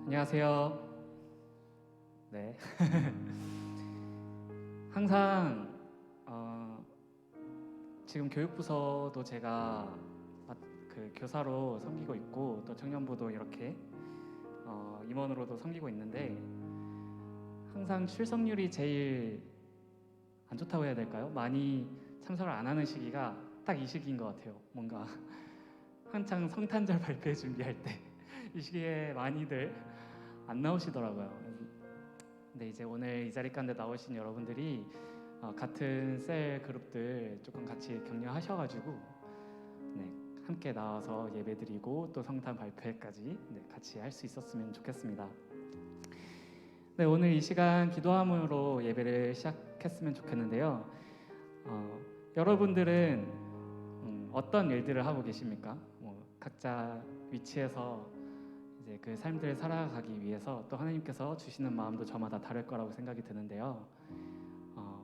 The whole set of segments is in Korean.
안녕하세요. 네. 항상 지금 교육부서도 제가 그 교사로 섬기고 있고 또 청년부도 이렇게 임원으로도 섬기고 있는데 항상 출석률이 제일 안 좋다고 해야 될까요? 많이 참석을 안 하는 시기가 딱 이 시기인 것 같아요. 뭔가 한창 성탄절 발표 준비할 때 이 시기에 많이들 안 나오시더라고요. 근데 이제 오늘 이 자리 가운데 나오신 여러분들이 같은 셀 그룹들 조금 같이 격려하셔가지고 함께 나와서 예배드리고 또 성탄 발표회까지 같이 할 수 있었으면 좋겠습니다. 오늘 이 시간 기도함으로 예배를 시작했으면 좋겠는데요. 여러분들은 어떤 일들을 하고 계십니까? 각자 위치에서 이제 그 삶들을 살아가기 위해서 또 하나님께서 주시는 마음도 저마다 다를 거라고 생각이 드는데요.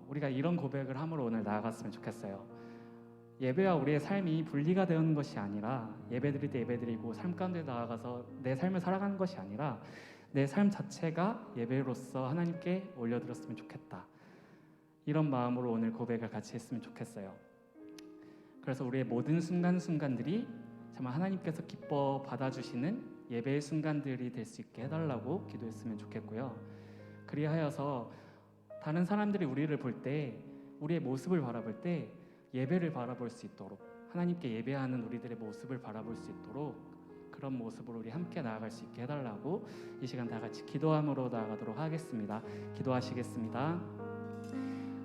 우리가 이런 고백을 함으로 오늘 나아갔으면 좋겠어요. 예배와 우리의 삶이 분리가 되는 것이 아니라 예배드릴 때 예배드리고 삶 가운데 나아가서 내 삶을 살아가는 것이 아니라 내 삶 자체가 예배로서 하나님께 올려드렸으면 좋겠다. 이런 마음으로 오늘 고백을 같이 했으면 좋겠어요. 그래서 우리의 모든 순간순간들이 정말 하나님께서 기뻐 받아주시는 예배의 순간들이 될 수 있게 해달라고 기도했으면 좋겠고요. 그리하여서 다른 사람들이 우리를 볼 때, 우리의 모습을 바라볼 때 예배를 바라볼 수 있도록, 하나님께 예배하는 우리들의 모습을 바라볼 수 있도록 그런 모습으로 우리 함께 나아갈 수 있게 해달라고 이 시간 다 같이 기도함으로 나아가도록 하겠습니다. 기도하시겠습니다.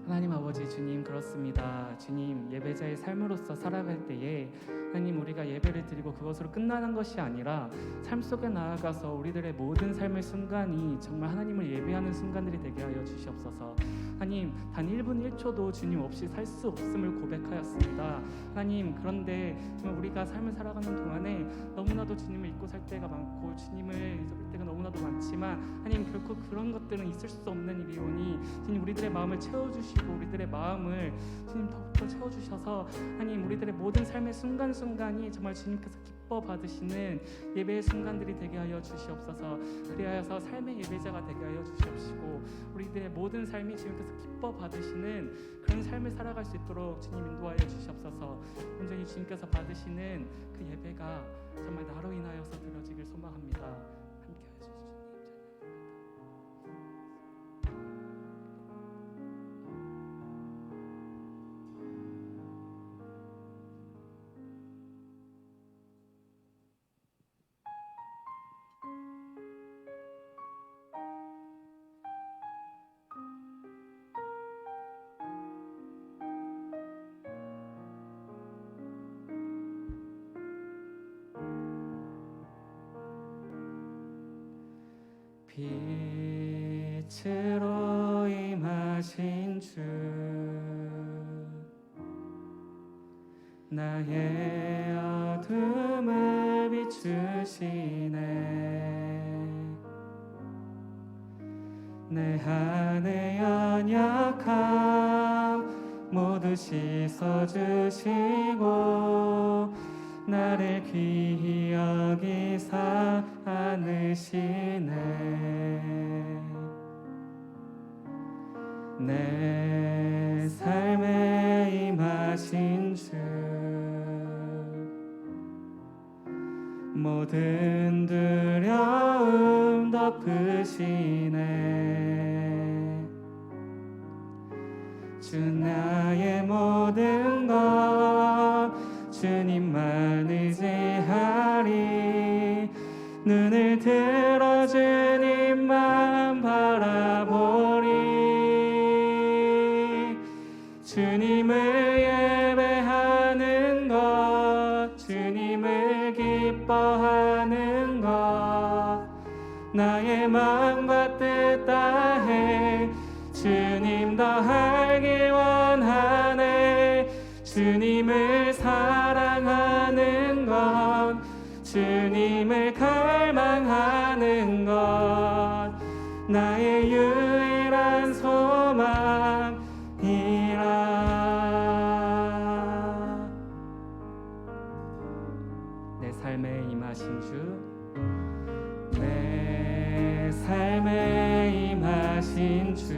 하나님 아버지, 주님, 그렇습니다. 주님, 예배자의 삶으로서 살아갈 때에 하나님, 우리가 예배를 드리고 그것으로 끝나는 것이 아니라 삶 속에 나아가서 우리들의 모든 삶의 순간이 정말 하나님을 예배하는 순간들이 되게 하여 주시옵소서. 하나님, 단 1분 1초도 주님 없이 살 수 없음을 고백하였습니다. 하나님, 그런데 정말 우리가 삶을 살아가는 동안에 너무나도 주님을 잊고 살 때가 많고 주님을 잊을 때가 너무나도 많지만 하나님, 결코 그런 것들은 있을 수 없는 일이오니 주님, 우리들의 마음을 채워주시고 우리들의 마음을 주님 더욱더 채워주셔서 하나님, 우리들의 모든 삶의 순간순간이 정말 주님께서 기뻐 받으시는 예배의 순간들이 되게 하여 주시옵소서. 그리하여서 삶의 예배자가 되게 하여 주시옵시고 우리들의 모든 삶이 주님께서 기뻐 받으시는 그런 삶을 살아갈 수 있도록 주님 인도하여 주시옵소서. 온전히 주님께서 받으시는 그 예배가 정말 나로 인하여서 드려지길 소망합니다. 함께 하여 주시옵소서. 빛으로 임하신 주, 나의 어둠을 비추시네. 내 안에 연약함 모두 씻어주시고 나를 귀히 여기사 안으시네. 내 삶에 임하신 주, 모든 두려움 덮으시네. 주 나의 모든 것 주님만 의지하리. 눈을 들어 주님만 바라보리. 주님을 예배하는 것, 주님을 기뻐하는 것, 나의 마음과 뜻 다해 주님 더 알기 원하네. 주님을 사랑하는 것, 주님을 갈망하는 것, 나의 유일한 소망이라. 내 삶에 임하신 주, 내 내 삶에 임하신 주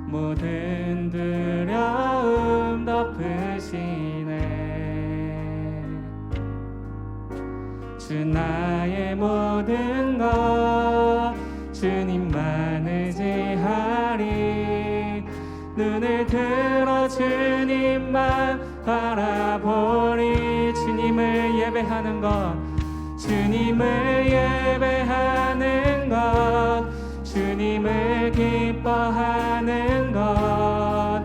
모든 두려움 덮으시네. 주 나의 모든 것 주님만 의지하리. 눈을 들어 주님만 바라보리. 주님을 예배하는 것, 주님을 예배하는 것, 주님을 기뻐하는 것,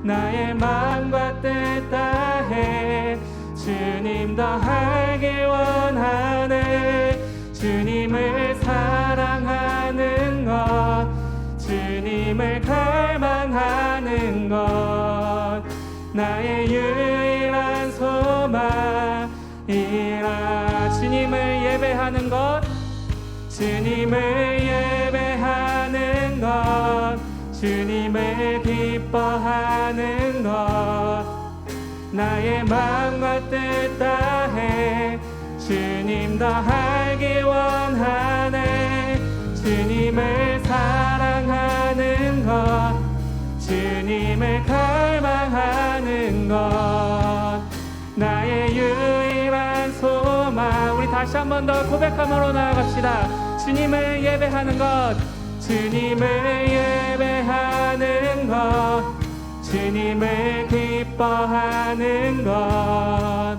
나의 마음과 뜻 다해 주님 더 알기 원하네. 주님을 사랑하는 것, 주님을 갈망하는 것, 나의 유일한 소망이라. 주님을 예배하는 것, 주님을 예배하는 것, 주님을 기뻐하는 것, 나의 마음과 뜻 다해 주님 더 알기 원하네. 주님을 사랑하는 것, 주님을 갈망하는 것, 나의 유일한 소망. 우리 다시 한 번 더 고백함으로 나아갑시다. 주님을 예배하는 것, 주님을 예배하는 것, 주님을 기뻐하는 것,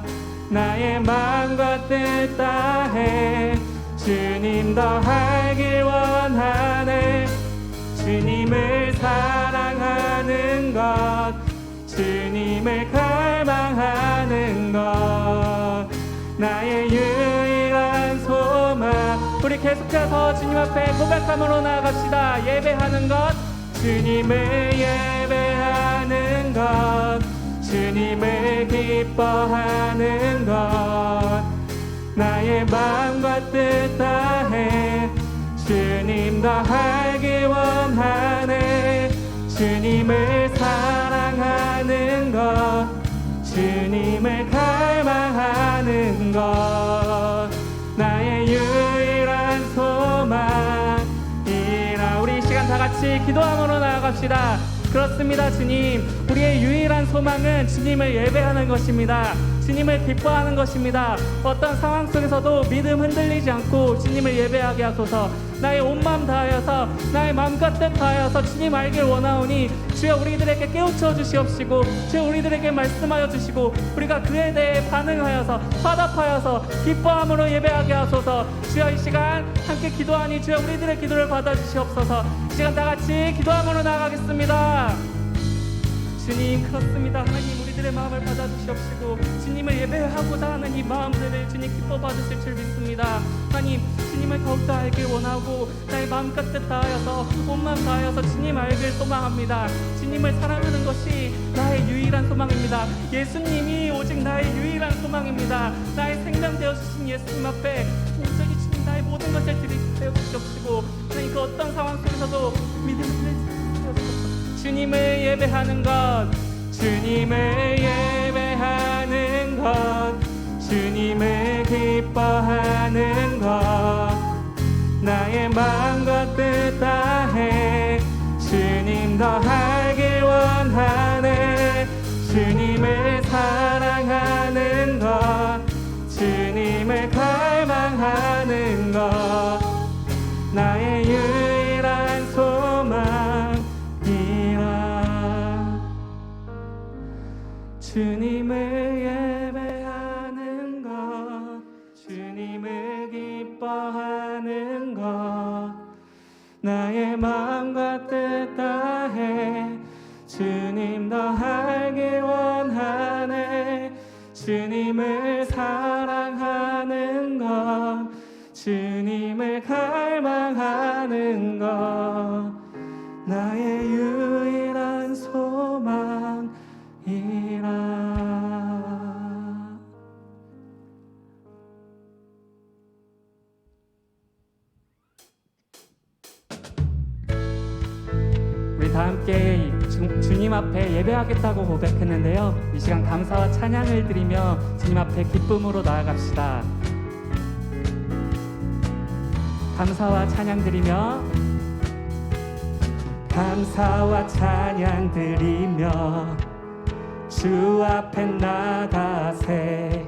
나의 마음과 뜻 다해 주님 더 알기 원하네. 주님을 사랑하는 것, 주님을 갈망하는 것, 나의 유일한 소망. 우리 계속해서 주님 앞에 고백함으로 나아갑시다. 예배하는 것, 주님을 예배하는 것, 주님을 기뻐하는 것, 나의 마음과 뜻 다해 주님 더 알기 원하네. 주님을 사랑하는 것, 주님을 갈망하는 것, 나의 유일한 소망이라. 우리 이 시간 다 같이 기도함으로 나아갑시다. 그렇습니다. 주님, 우리의 유일한 소망은 주님을 예배하는 것입니다. 주님을 기뻐하는 것입니다. 어떤 상황 속에서도 믿음 흔들리지 않고 주님을 예배하게 하소서. 나의 온 마음 다하여서, 나의 마음과 뜻 다하여서 주님 알길 원하오니 주여 우리들에게 깨우쳐 주시옵시고, 주여 우리들에게 말씀하여 주시고, 우리가 그에 대해 반응하여서 화답하여서 기뻐함으로 예배하게 하소서. 주여 이 시간 함께 기도하니 주여 우리들의 기도를 받아주시옵소서. 이 시간 다 같이 기도함으로 나가겠습니다. 주님, 그렇습니다. 하나님, 우리들의 마음을 받아주시옵시고 주님을 예배하고자 하는 이 마음들을 주님 기뻐 받으실 줄 믿습니다. 하나님, 주님을 더욱더 알길 원하고 나의 마음과 뜻 다하여서 온 마음 다하여서 주님 알길 소망합니다. 주님을 사랑하는 것이 나의 유일한 소망입니다. 예수님이 오직 나의 유일한 소망입니다. 나의 생명 되어주신 예수님 앞에 온전히 주님 나의 모든 것을 드리려 주시옵시고, 하나님 그 어떤 상황 속에서도 믿음을 주시옵소서. 주님을 예배하는 것, 주님을 예배하는 것, 주님을 기뻐하는 것, 나의 마음과 뜻 다해 주님 더 알길 원하네. 주님을 사랑하는 것, 주님을 갈망하는 것, 나의 유일한 소망. 주님을 예배하는 것, 주님을 기뻐하는 것, 나의 마음과 뜻 다해 주님 더 알길 원하네. 주님을 사랑하는 것, 주님을 갈망하는 것, 나의 유일한 소망이라. 우리 다 함께 주님 앞에 예배하겠다고 고백했는데요. 이 시간 감사와 찬양을 드리며 주님 앞에 기쁨으로 나아갑시다. 감사와 찬양 드리며 감사와 찬양 드리며 주 앞에 나가세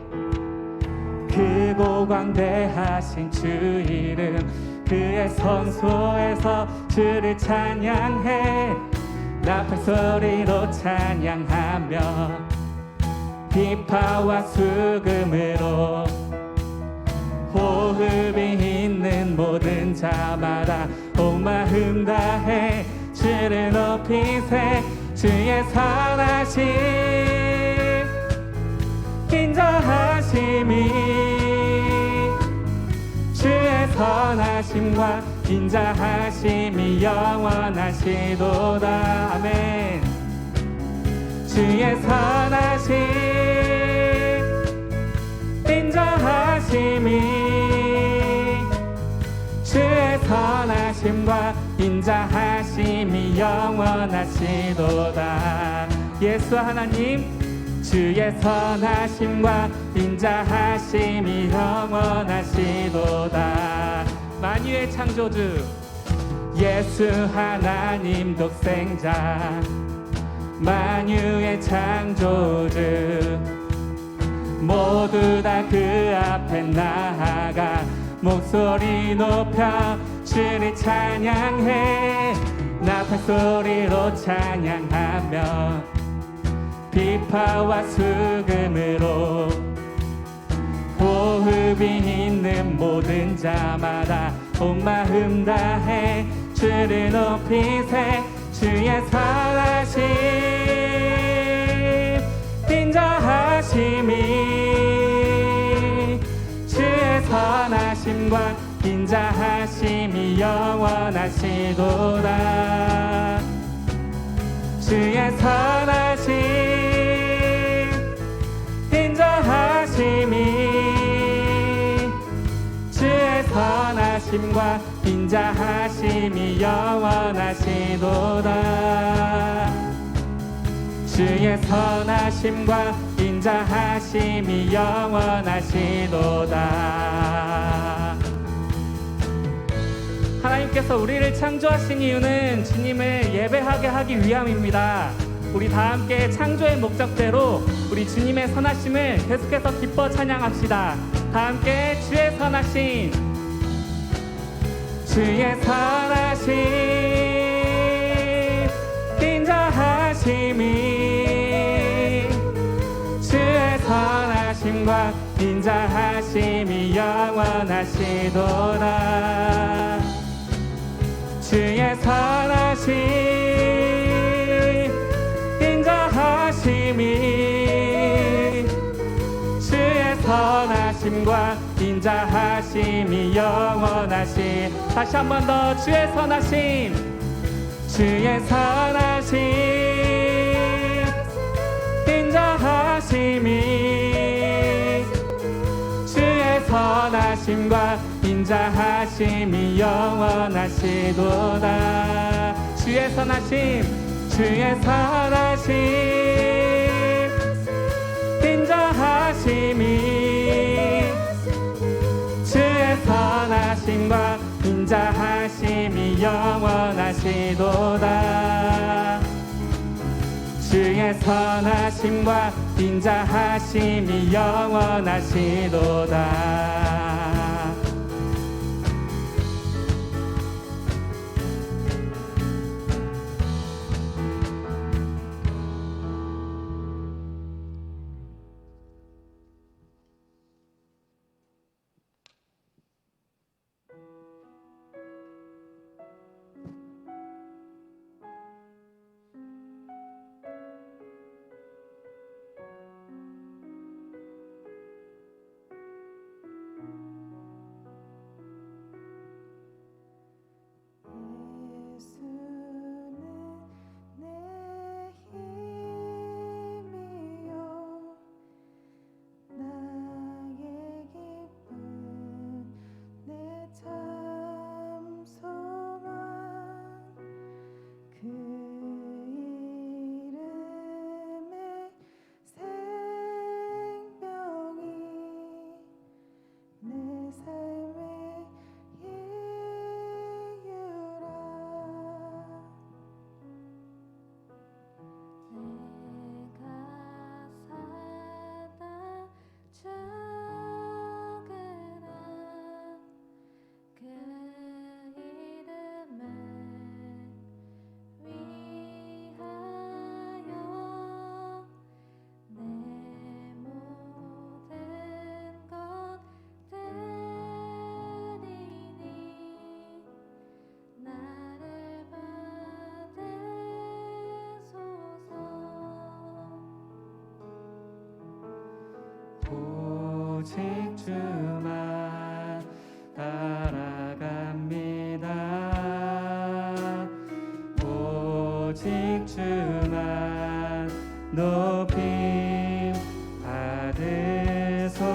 크고 광대하신 주 이름 그의 성소에서 주를 찬양해 나팔 소리로 찬양하며 비파와 수금으로 호흡이 있는 모든 자마다 온 마음 다해 주를 높이세 주의 선하심 인자하심이 주의 선하심과 인자하심이 영원하시도다 아멘 주의 선하심 인자하심이 주의 선하심과 인자하심이 영원하시도다 예수 하나님 주의 선하심과 인자하심이 영원하시도다 만유의 창조주 예수 하나님 독생자 만유의 창조주 모두 다 그 앞에 나아가 목소리 높여 주를 찬양해 나팔 소리로 찬양하며 비파와 수금으로 호흡이 있는 모든 자마다 온 마음 다해 주를 높이세 주의 선하심 인자하심이 주의 선하심과 인자하심이 영원하시도다 주의 선하심 인자하심이 주의 선하심과 인자하심이 영원하시도다 주의 선하심과 인자하심이 영원하시도다 하나님께서 우리를 창조하신 이유는 주님을 예배하게 하기 위함입니다 우리 다 함께 창조의 목적대로 우리 주님의 선하심을 계속해서 기뻐 찬양합시다 다 함께 주의 선하심 주의 선하심 인자하심이 주의 선하심과 인자하심이 영원하시도다 주의 선하심 인자하심이 주의 선하심과 인자하심이 영원하시 다시 한 번 더 주의 선하심 주의 선하심 인자하심이 주의 선하심과 인자하심이 영원하시도다 주의 선하심 주의 선하심 인자하심이 주의 선하심과 인자하심이 영원하시도다 주의 선하심과 인자하심이 영원하시도다 주만 따라갑니다. 오직 주만 높임 받으소서.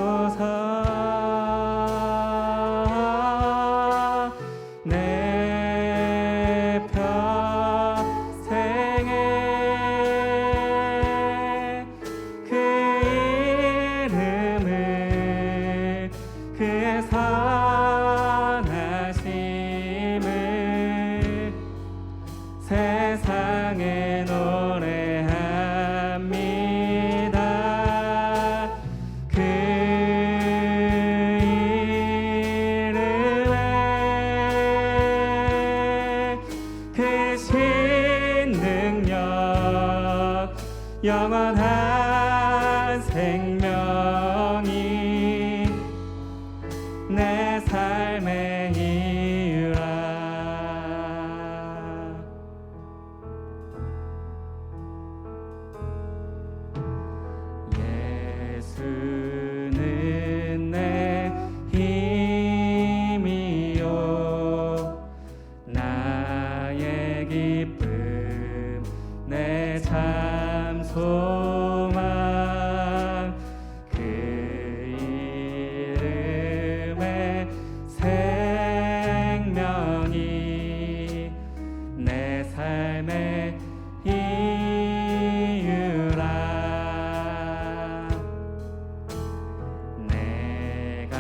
내 평생에 그 이름을 그의 선하심을 세상에 노래합니다. 그 이름에 그 신능력 영원한 생명이 내 삶의 이유라. 예수는 내 힘이요 나의 기쁨 내 참 소망. 그 이름에 생명이 내 삶의 이유라. 내가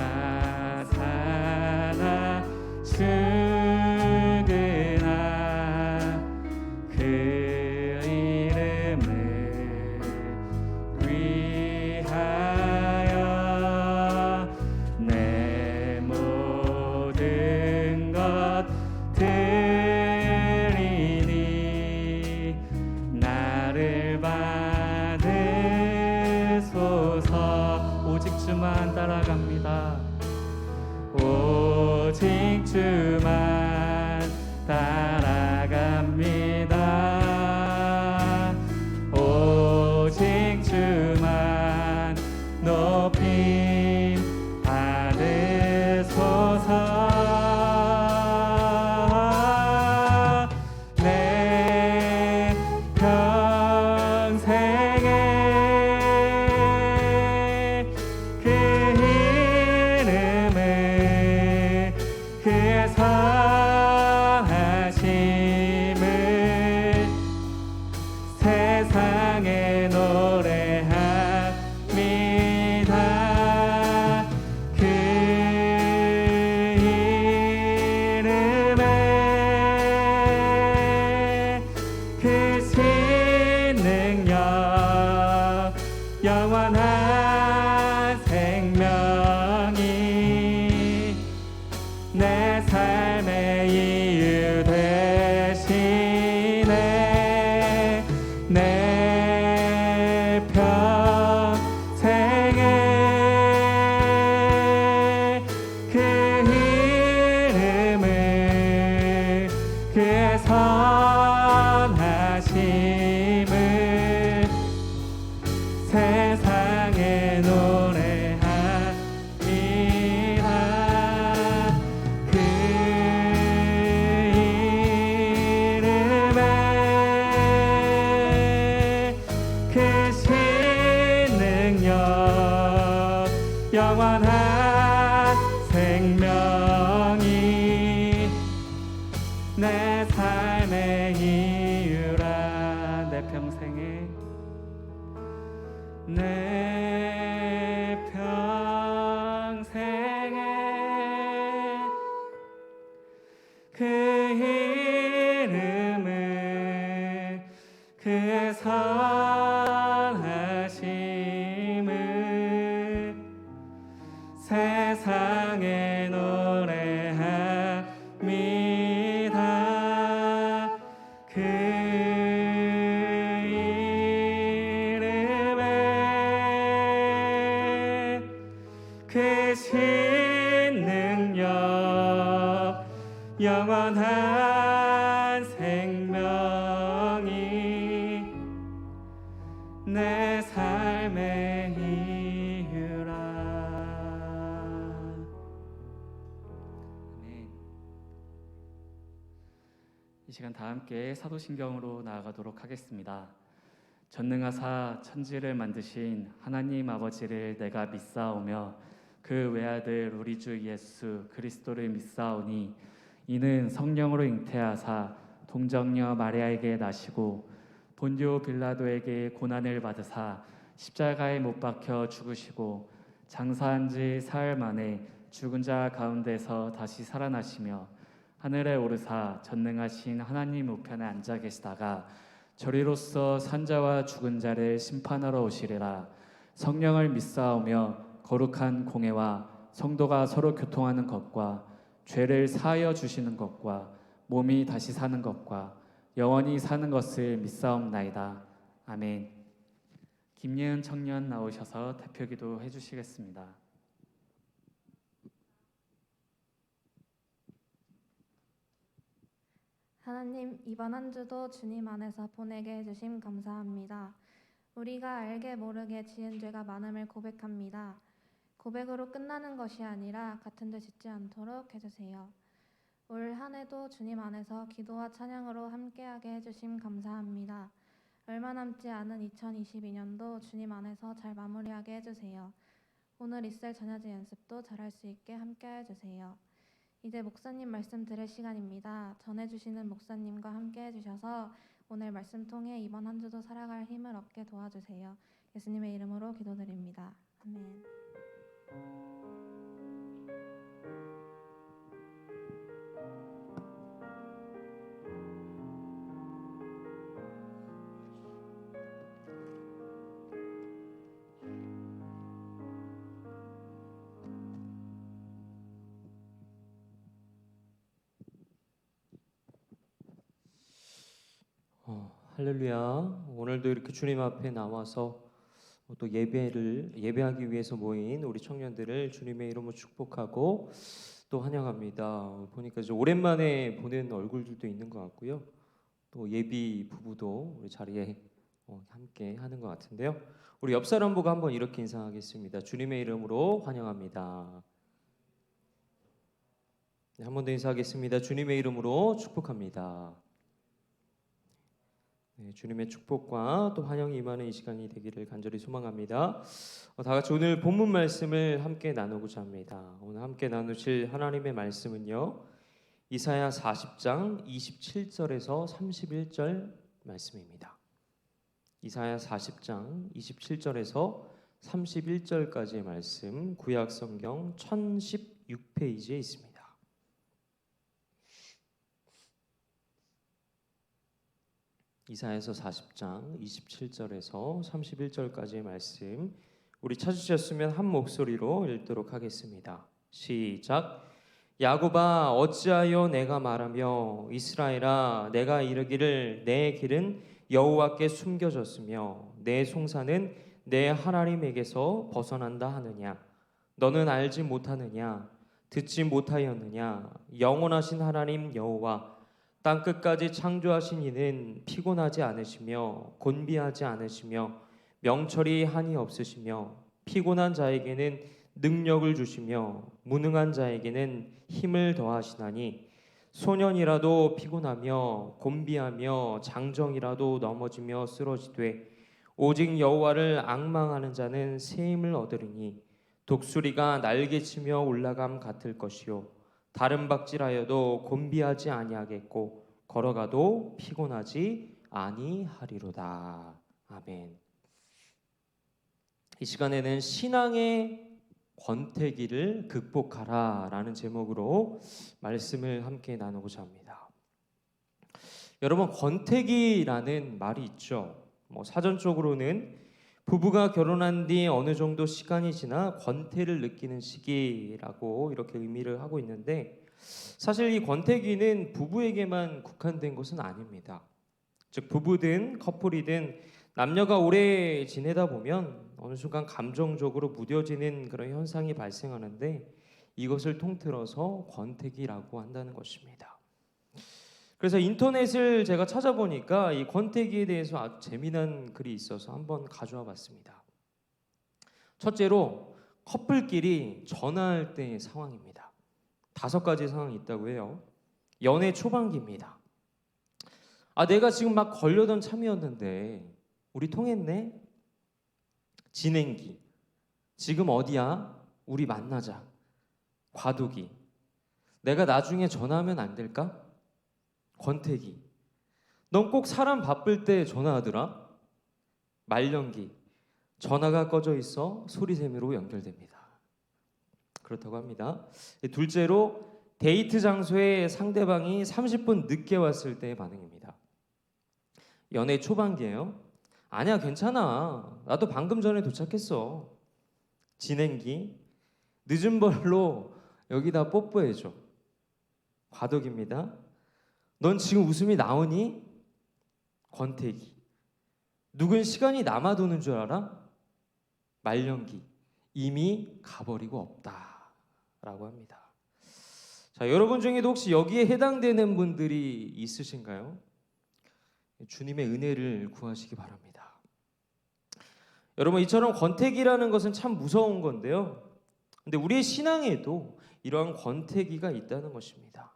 살아 죽으나 그 이름을 위하여 내 모든 것 드리니 나를 받으소서. 오직 주만 따라갑니다. 오직 주만 따라갑니다. 오직 주만 높임 받으소서. 내 평생에 그 이름을 그의 선하심을 세상에 노래합니다. 그 이름에 그 신능력 영원한 생명이 내 삶의 이유 되시네. 내 평생에 그 이름을 그의 선하심을 세상에 노래합니다. 그 이름에 그 신능력 영원한 생명이 내 삶의 이유라. 내 평생에 내 평생에 그 이름을 그의 선하심을 세상에 노래합니다. 그 이름에 그 신능력 영원한 생명이 내 삶의 이유라. 시간 다 함께 사도신경으로 나아가도록 하겠습니다. 전능하사 천지를 만드신 하나님 아버지를 내가 믿사오며 그 외아들 우리 주 예수 그리스도를 믿사오니 이는 성령으로 잉태하사 동정녀 마리아에게 나시고 본디오 빌라도에게 고난을 받으사 십자가에 못 박혀 죽으시고 장사한 지 사흘 만에 죽은 자 가운데서 다시 살아나시며 하늘에 오르사 전능하신 하나님 우편에 앉아 계시다가 저리로서 산자와 죽은 자를 심판하러 오시리라. 성령을 믿사오며 거룩한 공회와 성도가 서로 교통하는 것과 죄를 사하여 주시는 것과 몸이 다시 사는 것과 영원히 사는 것을 믿사옵나이다. 아멘. 김예은 청년 나오셔서 대표기도 해주시겠습니다. 하나님, 이번 한 주도 주님 안에서 보내게 해주심 감사합니다. 우리가 알게 모르게 지은 죄가 많음을 고백합니다. 고백으로 끝나는 것이 아니라 같은 데 짓지 않도록 해주세요. 올 한 해도 주님 안에서 기도와 찬양으로 함께하게 해주심 감사합니다. 얼마 남지 않은 2022년도 주님 안에서 잘 마무리하게 해주세요. 오늘 있을 전야제 연습도 잘할 수 있게 함께 해주세요. 이제 목사님 말씀 들을 시간입니다. 전해주시는 목사님과 함께 해주셔서 오늘 말씀 통해 이번 한 주도 살아갈 힘을 얻게 도와주세요. 예수님의 이름으로 기도드립니다. 아멘. 할렐루야. 오늘도 이렇게 주님 앞에 나와서 또 예배하기 위해서 모인 우리 청년들을 주님의 이름으로 축복하고 또 환영합니다. 보니까 이제 오랜만에 보는 얼굴들도 있는 것 같고요. 또 예비 부부도 우리 자리에 함께 하는 것 같은데요. 우리 옆 사람 보고 한번 이렇게 인사하겠습니다. 주님의 이름으로 환영합니다. 네, 한 번 더 인사하겠습니다. 주님의 이름으로 축복합니다. 네, 주님의 축복과 또 환영이 임하는 이 시간이 되기를 간절히 소망합니다. 다 같이 오늘 본문 말씀을 함께 나누고자 합니다. 오늘 함께 나누실 하나님의 말씀은요, 이사야 40장 27절에서 31절 말씀입니다. 이사야 40장 27절에서 31절까지의 말씀, 구약 성경 1016페이지에 있습니다. 이사야서 40장 27절에서 31절까지의 말씀, 우리 찾으셨으면 한 목소리로 읽도록 하겠습니다. 시작. 야곱아, 어찌하여 내가 말하며 이스라엘아, 내가 이르기를 내 길은 여호와께 숨겨졌으며 내 송사는 내 하나님에게서 벗어난다 하느냐? 너는 알지 못하느냐? 듣지 못하였느냐? 영원하신 하나님 여호와, 땅끝까지 창조하신 이는 피곤하지 않으시며 곤비하지 않으시며 명철이 한이 없으시며 피곤한 자에게는 능력을 주시며 무능한 자에게는 힘을 더하시나니 소년이라도 피곤하며 곤비하며 장정이라도 넘어지며 쓰러지되 오직 여호와를 앙망하는 자는 새 힘을 얻으리니 독수리가 날개치며 올라감 같을 것이요 다른 박질하여도 곤비하지 아니하겠고 걸어가도 피곤하지 아니하리로다. 아멘. 이 시간에는 신앙의 권태기를 극복하라라는 제목으로 말씀을 함께 나누고자 합니다. 여러분, 권태기라는 말이 있죠. 사전적으로는 부부가 결혼한 뒤 어느 정도 시간이 지나 권태를 느끼는 시기라고 이렇게 의미를 하고 있는데, 사실 이 권태기는 부부에게만 국한된 것은 아닙니다. 즉 부부든 커플이든 남녀가 오래 지내다 보면 어느 순간 감정적으로 무뎌지는 그런 현상이 발생하는데, 이것을 통틀어서 권태기라고 한다는 것입니다. 그래서 인터넷을 제가 찾아보니까 이 권태기에 대해서 아주 재미난 글이 있어서 한번 가져와 봤습니다. 첫째로 커플끼리 전화할 때의 상황입니다. 5가지 상황이 있다고 해요. 연애 초반기입니다. 내가 지금 막 걸려던 참이었는데 우리 통했네. 진행기. 지금 어디야? 우리 만나자. 과도기. 내가 나중에 전화하면 안 될까? 권태기. 넌 꼭 사람 바쁠 때 전화하더라. 말년기. 전화가 꺼져 있어 소리샘으로 연결됩니다. 그렇다고 합니다. 둘째로 데이트 장소에 상대방이 30분 늦게 왔을 때의 반응입니다. 연애 초반기예요. 아니야, 괜찮아. 나도 방금 전에 도착했어. 진행기. 늦은 벌로 여기다 뽀뽀해줘. 과도기입니다. 넌 지금 웃음이 나오니? 권태기. 누군 시간이 남아도는 줄 알아? 말년기. 이미 가버리고 없다라고 합니다. 자, 여러분 중에도 혹시 여기에 해당되는 분들이 있으신가요? 주님의 은혜를 구하시기 바랍니다. 여러분, 이처럼 권태기라는 것은 참 무서운 건데요. 근데 우리의 신앙에도 이러한 권태기가 있다는 것입니다.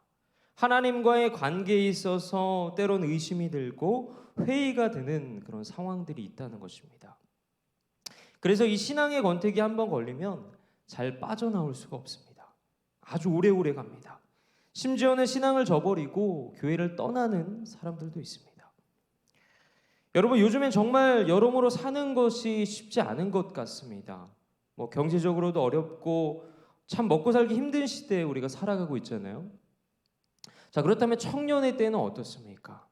하나님과의 관계에 있어서 때론 의심이 들고 회의가 되는 그런 상황들이 있다는 것입니다. 그래서 이 신앙의 권태기 한번 걸리면 잘 빠져나올 수가 없습니다. 아주 오래오래 갑니다. 심지어는 신앙을 저버리고 교회를 떠나는 사람들도 있습니다. 여러분, 요즘엔 정말 여러모로 사는 것이 쉽지 않은 것 같습니다. 경제적으로도 어렵고 참 먹고 살기 힘든 시대에 우리가 살아가고 있잖아요. 자, 그렇다면 청년의 때는 어떻습니까?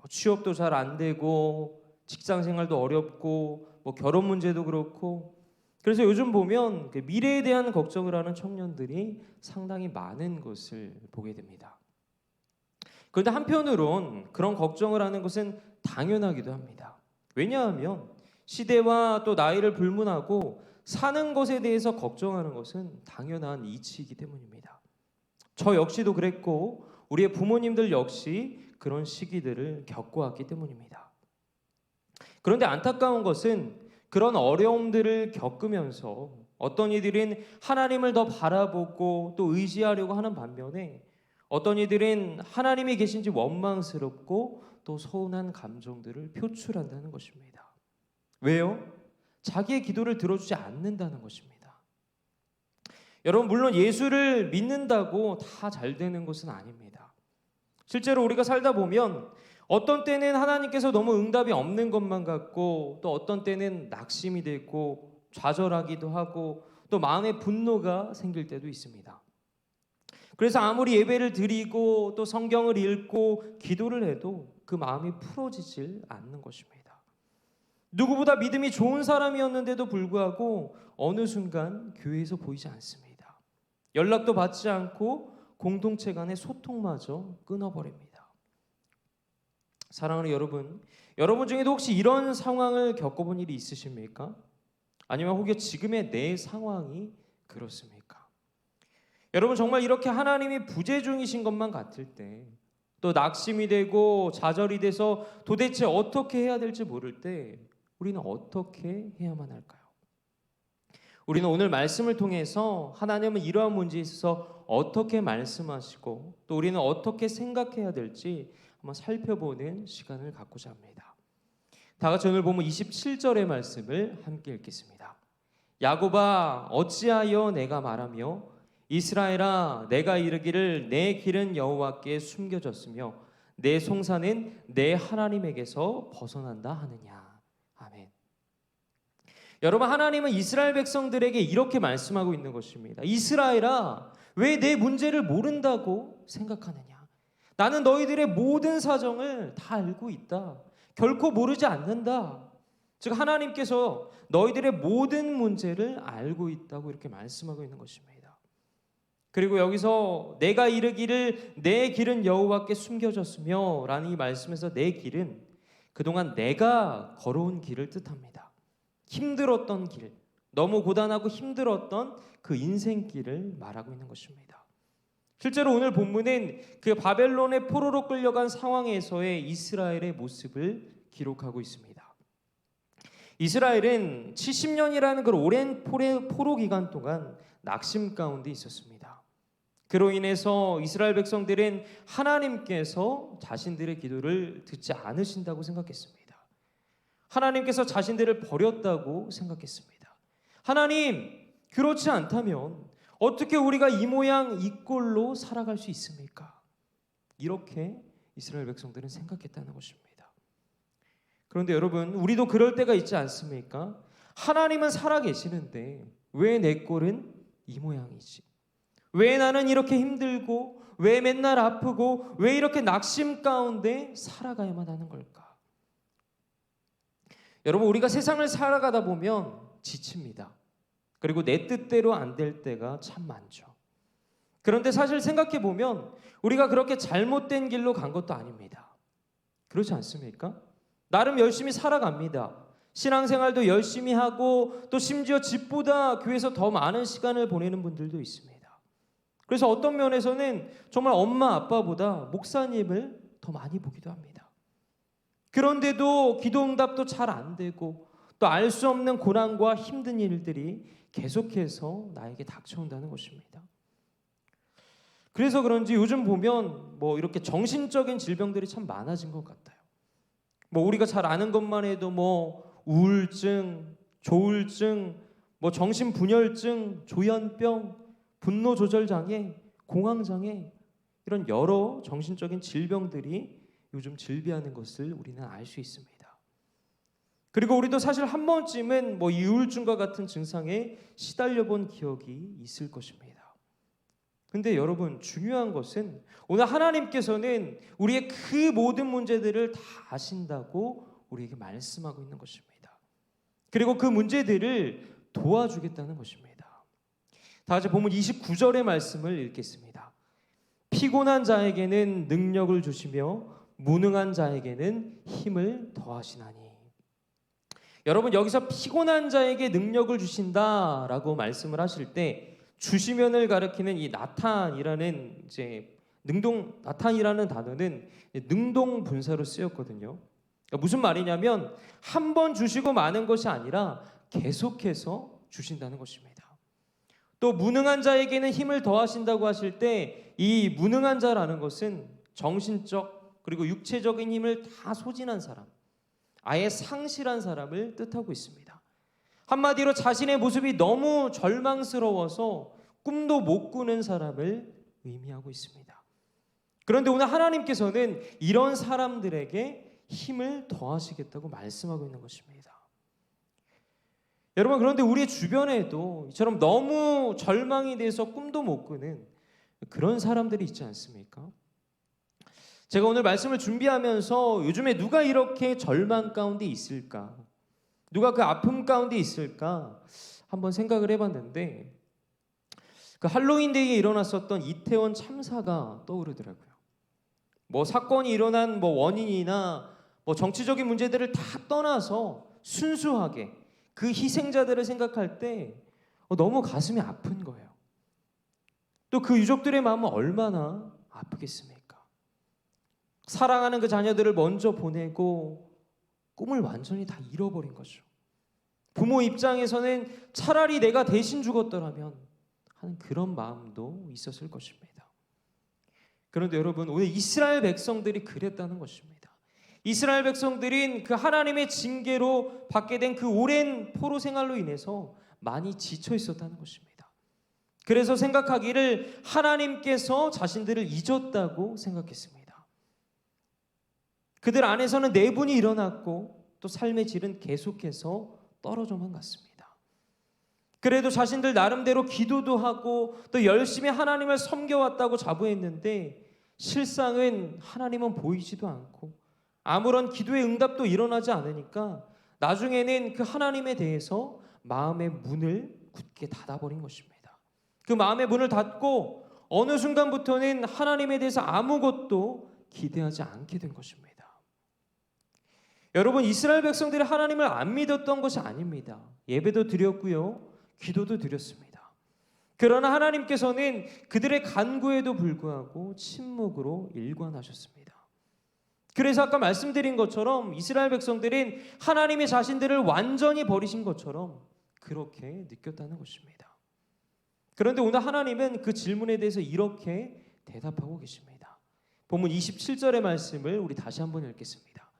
취업도 잘 안 되고 직장 생활도 어렵고 결혼 문제도 그렇고, 그래서 요즘 보면 미래에 대한 걱정을 하는 청년들이 상당히 많은 것을 보게 됩니다. 그런데 한편으론 그런 걱정을 하는 것은 당연하기도 합니다. 왜냐하면 시대와 또 나이를 불문하고 사는 것에 대해서 걱정하는 것은 당연한 이치이기 때문입니다. 저 역시도 그랬고 우리의 부모님들 역시 그런 시기들을 겪어왔기 때문입니다. 그런데 안타까운 것은 그런 어려움들을 겪으면서 어떤 이들은 하나님을 더 바라보고 또 의지하려고 하는 반면에 어떤 이들은 하나님이 계신지 원망스럽고 또 서운한 감정들을 표출한다는 것입니다. 왜요? 자기의 기도를 들어주지 않는다는 것입니다. 여러분, 물론 예수를 믿는다고 다 잘 되는 것은 아닙니다. 실제로 우리가 살다 보면 어떤 때는 하나님께서 너무 응답이 없는 것만 같고 또 어떤 때는 낙심이 되고 좌절하기도 하고 또 마음에 분노가 생길 때도 있습니다. 그래서 아무리 예배를 드리고 또 성경을 읽고 기도를 해도 그 마음이 풀어지질 않는 것입니다. 누구보다 믿음이 좋은 사람이었는데도 불구하고 어느 순간 교회에서 보이지 않습니다. 연락도 받지 않고 공동체 간의 소통마저 끊어버립니다. 사랑하는 여러분 중에도 혹시 이런 상황을 겪어본 일이 있으십니까? 아니면 혹여 지금의 내 상황이 그렇습니까? 여러분, 정말 이렇게 하나님이 부재 중이신 것만 같을 때, 또 낙심이 되고 좌절이 돼서 도대체 어떻게 해야 될지 모를 때 우리는 어떻게 해야만 할까요? 우리는 오늘 말씀을 통해서 하나님은 이러한 문제에 있어서 어떻게 말씀하시고 또 우리는 어떻게 생각해야 될지 한번 살펴보는 시간을 갖고자 합니다. 다 같이 오늘 보면 27절의 말씀을 함께 읽겠습니다. 야곱아, 어찌하여 내가 말하며 이스라엘아, 내가 이르기를 내 길은 여호와께 숨겨졌으며 내 송사는 내 하나님에게서 벗어난다 하느냐. 아멘. 여러분, 하나님은 이스라엘 백성들에게 이렇게 말씀하고 있는 것입니다. 이스라엘아, 왜 내 문제를 모른다고 생각하느냐? 나는 너희들의 모든 사정을 다 알고 있다. 결코 모르지 않는다. 즉, 하나님께서 너희들의 모든 문제를 알고 있다고 이렇게 말씀하고 있는 것입니다. 그리고 여기서 내가 이르기를 내 길은 여호와께 숨겨졌으며 라는 이 말씀에서 내 길은 그동안 내가 걸어온 길을 뜻합니다. 힘들었던 길, 너무 고단하고 힘들었던 그 인생길을 말하고 있는 것입니다. 실제로 오늘 본문은 그 바벨론의 포로로 끌려간 상황에서의 이스라엘의 모습을 기록하고 있습니다. 이스라엘은 70년이라는 그 오랜 포로 기간 동안 낙심 가운데 있었습니다. 그로 인해서 이스라엘 백성들은 하나님께서 자신들의 기도를 듣지 않으신다고 생각했습니다. 하나님께서 자신들을 버렸다고 생각했습니다. 하나님, 그렇지 않다면 어떻게 우리가 이 모양 이 꼴로 살아갈 수 있습니까? 이렇게 이스라엘 백성들은 생각했다는 것입니다. 그런데 여러분, 우리도 그럴 때가 있지 않습니까? 하나님은 살아계시는데 왜 내 꼴은 이 모양이지? 왜 나는 이렇게 힘들고, 왜 맨날 아프고, 왜 이렇게 낙심 가운데 살아가야만 하는 걸까? 여러분, 우리가 세상을 살아가다 보면 지칩니다. 그리고 내 뜻대로 안 될 때가 참 많죠. 그런데 사실 생각해 보면 우리가 그렇게 잘못된 길로 간 것도 아닙니다. 그렇지 않습니까? 나름 열심히 살아갑니다. 신앙생활도 열심히 하고 또 심지어 집보다 교회에서 더 많은 시간을 보내는 분들도 있습니다. 그래서 어떤 면에서는 정말 엄마 아빠보다 목사님을 더 많이 보기도 합니다. 그런데도 기도 응답도 잘 안 되고 또 알 수 없는 고난과 힘든 일들이 계속해서 나에게 닥쳐온다는 것입니다. 그래서 그런지 요즘 보면 뭐 이렇게 정신적인 질병들이 참 많아진 것 같아요. 뭐 우리가 잘 아는 것만 해도 뭐 우울증, 조울증, 뭐 정신분열증, 조현병, 분노조절장애, 공황장애, 이런 여러 정신적인 질병들이 요즘 질비하는 것을 우리는 알 수 있습니다. 그리고 우리도 사실 한 번쯤은 뭐 이 우울증과 같은 증상에 시달려 본 기억이 있을 것입니다. 근데 여러분, 중요한 것은 오늘 하나님께서는 우리의 그 모든 문제들을 다 아신다고 우리에게 말씀하고 있는 것입니다. 그리고 그 문제들을 도와주겠다는 것입니다. 다 같이 본문 29절의 말씀을 읽겠습니다. 피곤한 자에게는 능력을 주시며 무능한 자에게는 힘을 더하시나니. 여러분, 여기서 피곤한 자에게 능력을 주신다라고 말씀을 하실 때 주시면을 가리키는 이 나탄이라는 나탄이라는 단어는 능동 분사로 쓰였거든요. 그러니까 무슨 말이냐면 한 번 주시고 마는 것이 아니라 계속해서 주신다는 것입니다. 또 무능한 자에게는 힘을 더하신다고 하실 때 이 무능한 자라는 것은 정신적 그리고 육체적인 힘을 다 소진한 사람, 아예 상실한 사람을 뜻하고 있습니다. 한마디로 자신의 모습이 너무 절망스러워서 꿈도 못 꾸는 사람을 의미하고 있습니다. 그런데 오늘 하나님께서는 이런 사람들에게 힘을 더하시겠다고 말씀하고 있는 것입니다. 여러분, 그런데 우리 주변에도 이처럼 너무 절망이 돼서 꿈도 못 꾸는 그런 사람들이 있지 않습니까? 제가 오늘 말씀을 준비하면서 요즘에 누가 이렇게 절망 가운데 있을까? 누가 그 아픔 가운데 있을까? 한번 생각을 해봤는데 그 할로윈데이에 일어났었던 이태원 참사가 떠오르더라고요. 뭐 사건이 일어난 뭐 원인이나 뭐 정치적인 문제들을 다 떠나서 순수하게 그 희생자들을 생각할 때 너무 가슴이 아픈 거예요. 또 그 유족들의 마음은 얼마나 아프겠습니까? 사랑하는 그 자녀들을 먼저 보내고 꿈을 완전히 다 잃어버린 거죠. 부모 입장에서는 차라리 내가 대신 죽었더라면 하는 그런 마음도 있었을 것입니다. 그런데 여러분, 오늘 이스라엘 백성들이 그랬다는 것입니다. 이스라엘 백성들인 그 하나님의 징계로 받게 된 그 오랜 포로 생활로 인해서 많이 지쳐 있었다는 것입니다. 그래서 생각하기를 하나님께서 자신들을 잊었다고 생각했습니다. 그들 안에서는 내분이 일어났고 또 삶의 질은 계속해서 떨어져만 갔습니다. 그래도 자신들 나름대로 기도도 하고 또 열심히 하나님을 섬겨왔다고 자부했는데 실상은 하나님은 보이지도 않고 아무런 기도의 응답도 일어나지 않으니까 나중에는 그 하나님에 대해서 마음의 문을 굳게 닫아버린 것입니다. 그 마음의 문을 닫고 어느 순간부터는 하나님에 대해서 아무것도 기대하지 않게 된 것입니다. 여러분, 이스라엘 백성들이 하나님을 안 믿었던 것이 아닙니다. 예배도 드렸고요, 기도도 드렸습니다. 그러나 하나님께서는 그들의 간구에도 불구하고 침묵으로 일관하셨습니다. 그래서 아까 말씀드린 것처럼 이스라엘 백성들은 하나님이 자신들을 완전히 버리신 것처럼 그렇게 느꼈다는 것입니다. 그런데 오늘 하나님은 그 질문에 대해서 이렇게 대답하고 계십니다. 본문 27절의 말씀을 우리 다시 한번 읽겠습니다.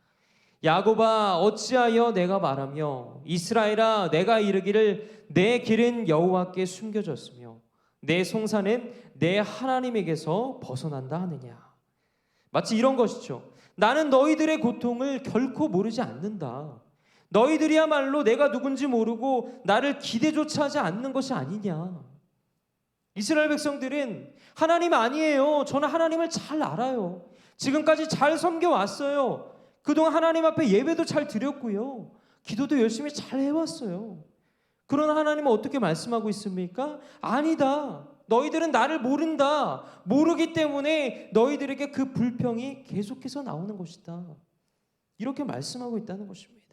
야곱아 어찌하여 내가 말하며 이스라엘아 내가 이르기를 내 길은 여호와께 숨겨졌으며 내 송사는 내 하나님에게서 벗어난다 하느냐. 마치 이런 것이죠. 나는 너희들의 고통을 결코 모르지 않는다. 너희들이야말로 내가 누군지 모르고 나를 기대조차 하지 않는 것이 아니냐. 이스라엘 백성들은 하나님 아니에요. 저는 하나님을 잘 알아요. 지금까지 잘 섬겨왔어요. 그동안 하나님 앞에 예배도 잘 드렸고요. 기도도 열심히 잘 해왔어요. 그러나 하나님은 어떻게 말씀하고 있습니까? 아니다. 너희들은 나를 모른다. 모르기 때문에 너희들에게 그 불평이 계속해서 나오는 것이다. 이렇게 말씀하고 있다는 것입니다.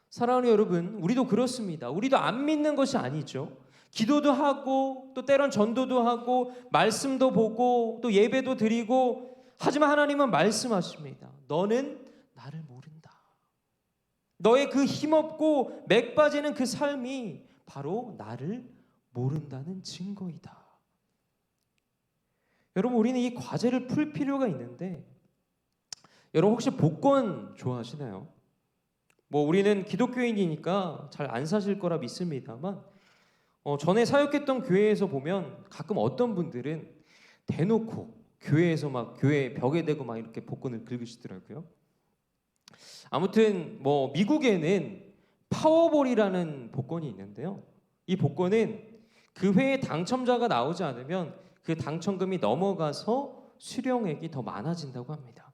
사랑하는 여러분, 우리도 그렇습니다. 우리도 안 믿는 것이 아니죠. 기도도 하고 또 때론 전도도 하고 말씀도 보고 또 예배도 드리고 하지만 하나님은 말씀하십니다. 너는 나를 모른다. 너의 그 힘없고 맥 빠지는 그 삶이 바로 나를 모른다는 증거이다. 여러분, 우리는 이 과제를 풀 필요가 있는데 여러분 혹시 복권 좋아하시나요? 뭐 우리는 기독교인이니까 잘 안 사실 거라 믿습니다만 전에 사역했던 교회에서 보면 가끔 어떤 분들은 대놓고 교회에서 막 교회 벽에 대고 막 이렇게 복권을 긁으시더라고요. 아무튼 뭐 미국에는 파워볼이라는 복권이 있는데요. 이 복권은 그 회에 당첨자가 나오지 않으면 그 당첨금이 넘어가서 수령액이 더 많아진다고 합니다.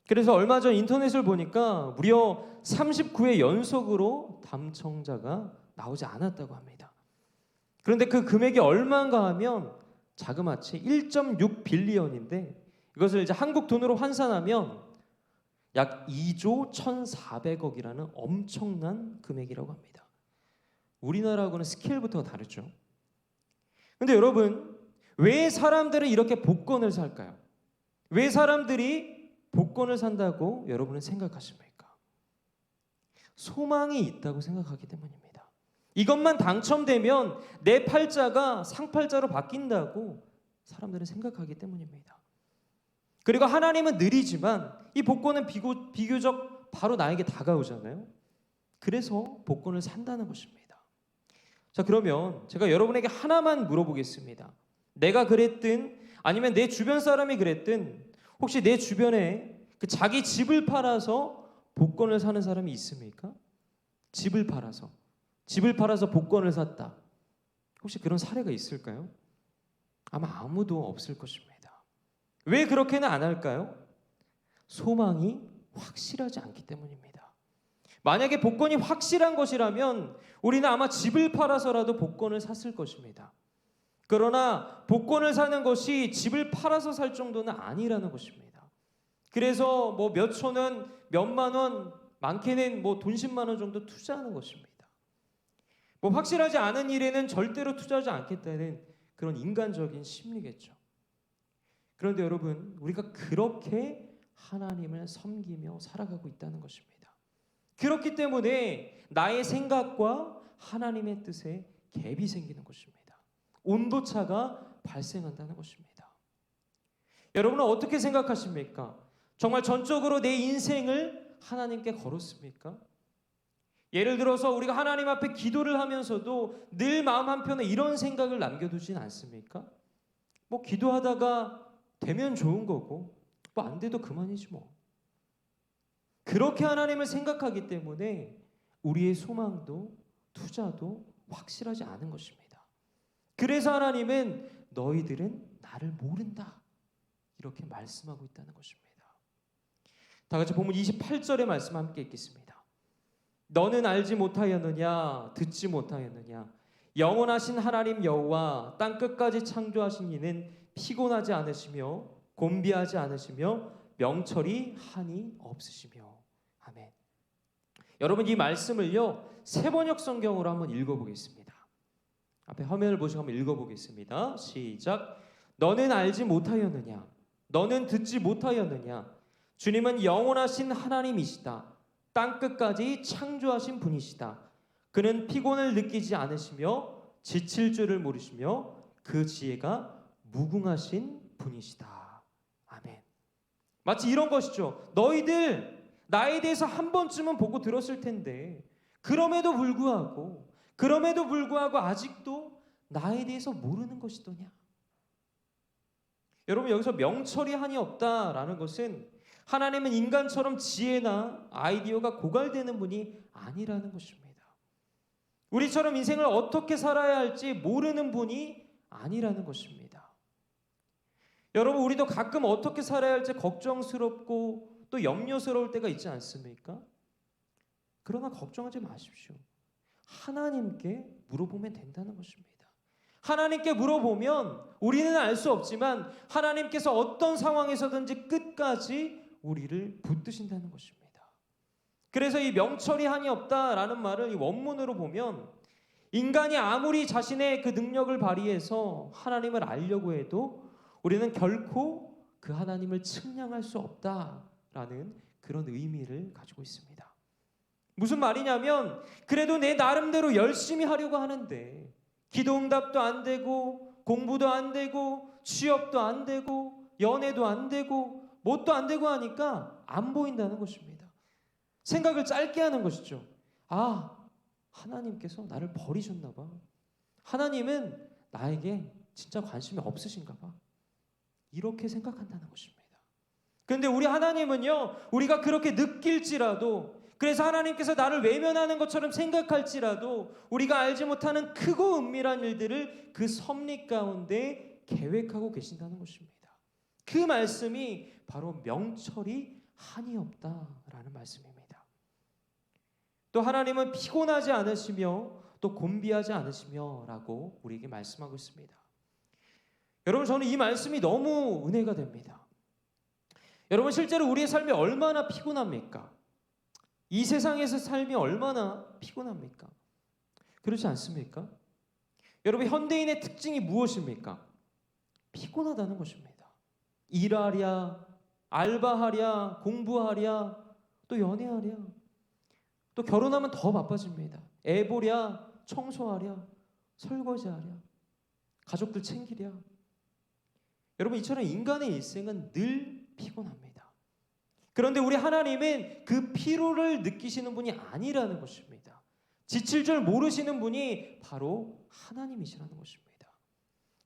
그래서 얼마 전 인터넷을 보니까 무려 39회 연속으로 당첨자가 나오지 않았다고 합니다. 그런데 그 금액이 얼마인가 하면 자그마치 1.6 빌리언인데 이것을 이제 한국 돈으로 환산하면 약 2조 1,400억이라는 엄청난 금액이라고 합니다. 우리나라하고는 스케일부터 다르죠. 근데 여러분, 왜 사람들은 이렇게 복권을 살까요? 왜 사람들이 복권을 산다고 여러분은 생각하십니까? 소망이 있다고 생각하기 때문입니다. 이것만 당첨되면 내 팔자가 상팔자로 바뀐다고 사람들은 생각하기 때문입니다. 그리고 하나님은 느리지만 이 복권은 비교적 바로 나에게 다가오잖아요. 그래서 복권을 산다는 것입니다. 자, 그러면 제가 여러분에게 하나만 물어보겠습니다. 내가 그랬든 아니면 내 주변 사람이 그랬든 혹시 내 주변에 그 자기 집을 팔아서 복권을 사는 사람이 있습니까? 집을 팔아서 복권을 샀다. 혹시 그런 사례가 있을까요? 아마 아무도 없을 것입니다. 왜 그렇게는 안 할까요? 소망이 확실하지 않기 때문입니다. 만약에 복권이 확실한 것이라면 우리는 아마 집을 팔아서라도 복권을 샀을 것입니다. 그러나 복권을 사는 것이 집을 팔아서 살 정도는 아니라는 것입니다. 그래서 뭐 몇 천 원, 몇만 원, 많게는 뭐 돈 10만 원 정도 투자하는 것입니다. 뭐 확실하지 않은 일에는 절대로 투자하지 않겠다는 그런 인간적인 심리겠죠. 그런데 여러분, 우리가 그렇게 하나님을 섬기며 살아가고 있다는 것입니다. 그렇기 때문에 나의 생각과 하나님의 뜻에 갭이 생기는 것입니다. 온도차가 발생한다는 것입니다. 여러분은 어떻게 생각하십니까? 정말 전적으로 내 인생을 하나님께 걸었습니까? 예를 들어서 우리가 하나님 앞에 기도를 하면서도 늘 마음 한편에 이런 생각을 남겨두진 않습니까? 뭐 기도하다가 되면 좋은 거고 뭐 안 돼도 그만이지 뭐. 그렇게 하나님을 생각하기 때문에 우리의 소망도 투자도 확실하지 않은 것입니다. 그래서 하나님은 너희들은 나를 모른다 이렇게 말씀하고 있다는 것입니다. 다 같이 본문 28절의 말씀 함께 읽겠습니다. 너는 알지 못하였느냐 듣지 못하였느냐 영원하신 하나님 여호와 땅 끝까지 창조하신 이는 피곤하지 않으시며 곤비하지 않으시며 명철이 한이 없으시며. 아멘. 여러분, 이 말씀을요 세번역 성경으로 한번 읽어보겠습니다. 앞에 화면을 보시고 한번 읽어보겠습니다. 시작. 너는 알지 못하였느냐 너는 듣지 못하였느냐 주님은 영원하신 하나님이시다. 땅 끝까지 창조하신 분이시다. 그는 피곤을 느끼지 않으시며 지칠 줄을 모르시며 그 지혜가 무궁하신 분이시다. 아멘. 마치 이런 것이죠. 너희들 나에 대해서 한 번쯤은 보고 들었을 텐데 그럼에도 불구하고 아직도 나에 대해서 모르는 것이더냐. 여러분, 여기서 명철이 한이 없다라는 것은 하나님은 인간처럼 지혜나 아이디어가 고갈되는 분이 아니라는 것입니다. 우리처럼 인생을 어떻게 살아야 할지 모르는 분이 아니라는 것입니다. 여러분, 우리도 가끔 어떻게 살아야 할지 걱정스럽고 또 염려스러울 때가 있지 않습니까? 그러나 걱정하지 마십시오. 하나님께 물어보면 된다는 것입니다. 하나님께 물어보면 우리는 알 수 없지만 하나님께서 어떤 상황에서든지 끝까지 우리를 붙드신다는 것입니다. 그래서 이 명철이 한이 없다라는 말을 이 원문으로 보면 인간이 아무리 자신의 그 능력을 발휘해서 하나님을 알려고 해도 우리는 결코 그 하나님을 측량할 수 없다라는 그런 의미를 가지고 있습니다. 무슨 말이냐면 그래도 내 나름대로 열심히 하려고 하는데 기도 응답도 안 되고 공부도 안 되고 취업도 안 되고 연애도 안 되고 뭣도 안 되고 하니까 안 보인다는 것입니다. 생각을 짧게 하는 것이죠. 아, 하나님께서 나를 버리셨나 봐. 하나님은 나에게 진짜 관심이 없으신가 봐. 이렇게 생각한다는 것입니다. 그런데 우리 하나님은요, 우리가 그렇게 느낄지라도, 그래서 하나님께서 나를 외면하는 것처럼 생각할지라도 우리가 알지 못하는 크고 은밀한 일들을 그 섭리 가운데 계획하고 계신다는 것입니다. 그 말씀이 바로 명철이 한이 없다라는 말씀입니다. 또 하나님은 피곤하지 않으시며 또 곤비하지 않으시며 라고 우리에게 말씀하고 있습니다. 여러분, 저는 이 말씀이 너무 은혜가 됩니다. 여러분, 실제로 우리의 삶이 얼마나 피곤합니까? 이 세상에서 삶이 얼마나 피곤합니까? 그렇지 않습니까? 여러분, 현대인의 특징이 무엇입니까? 피곤하다는 것입니다. 일하랴, 알바하랴, 공부하랴, 또 연애하랴, 또 결혼하면 더 바빠집니다. 애 보랴, 청소하랴, 설거지하랴, 가족들 챙기랴. 여러분, 이처럼 인간의 일생은 늘 피곤합니다. 그런데 우리 하나님은 그 피로를 느끼시는 분이 아니라는 것입니다. 지칠 줄 모르시는 분이 바로 하나님이시라는 것입니다.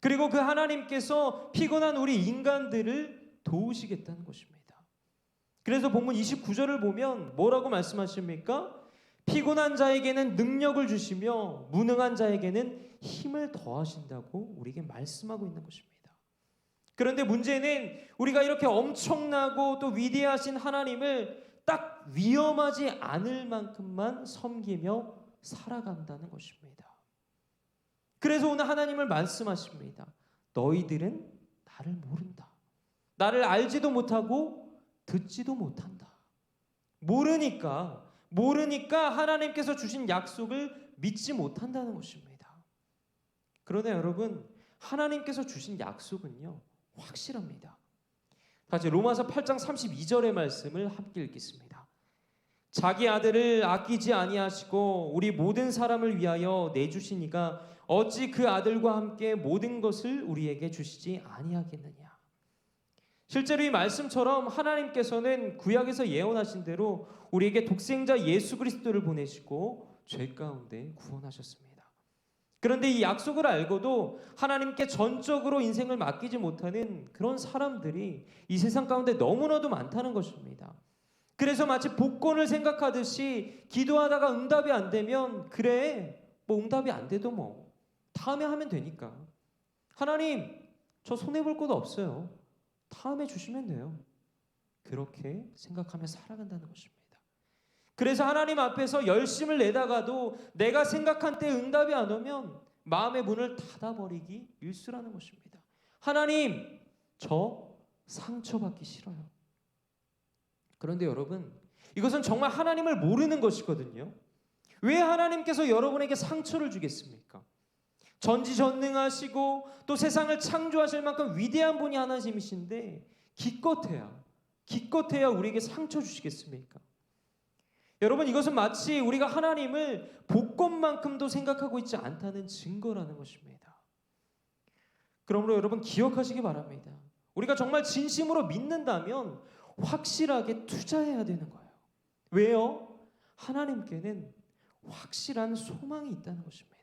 그리고 그 하나님께서 피곤한 우리 인간들을 도우시겠다는 것입니다. 그래서 본문 29절을 보면 뭐라고 말씀하십니까? 피곤한 자에게는 능력을 주시며 무능한 자에게는 힘을 더하신다고 우리에게 말씀하고 있는 것입니다. 그런데 문제는 우리가 이렇게 엄청나고 또 위대하신 하나님을 딱 위험하지 않을 만큼만 섬기며 살아간다는 것입니다. 그래서 오늘 하나님을 말씀하십니다. 너희들은 나를 모른다. 나를 알지도 못하고 듣지도 못한다. 모르니까 하나님께서 주신 약속을 믿지 못한다는 것입니다. 그러나 여러분, 하나님께서 주신 약속은요, 확실합니다. 다시 로마서 8장 32절의 말씀을 함께 읽겠습니다. 자기 아들을 아끼지 아니하시고 우리 모든 사람을 위하여 내주시니가 어찌 그 아들과 함께 모든 것을 우리에게 주시지 아니하겠느냐. 실제로 이 말씀처럼 하나님께서는 구약에서 예언하신 대로 우리에게 독생자 예수 그리스도를 보내시고 죄 가운데 구원하셨습니다. 그런데 이 약속을 알고도 하나님께 전적으로 인생을 맡기지 못하는 그런 사람들이 이 세상 가운데 너무나도 많다는 것입니다. 그래서 마치 복권을 생각하듯이 기도하다가 응답이 안 되면 그래, 뭐 응답이 안 돼도 뭐 다음에 하면 되니까, 하나님 저 손해볼 것도 없어요, 다음에 주시면 돼요, 그렇게 생각하며 살아간다는 것입니다. 그래서 하나님 앞에서 열심을 내다가도 내가 생각한 때 응답이 안 오면 마음의 문을 닫아버리기 일쑤라는 것입니다. 하나님, 저 상처받기 싫어요. 그런데 여러분, 이것은 정말 하나님을 모르는 것이거든요. 왜 하나님께서 여러분에게 상처를 주겠습니까? 전지전능하시고 또 세상을 창조하실 만큼 위대한 분이 하나님이신데 기껏해야 우리에게 상처 주시겠습니까? 여러분, 이것은 마치 우리가 하나님을 복권만큼도 생각하고 있지 않다는 증거라는 것입니다. 그러므로 여러분 기억하시기 바랍니다. 우리가 정말 진심으로 믿는다면 확실하게 투자해야 되는 거예요. 왜요? 하나님께는 확실한 소망이 있다는 것입니다.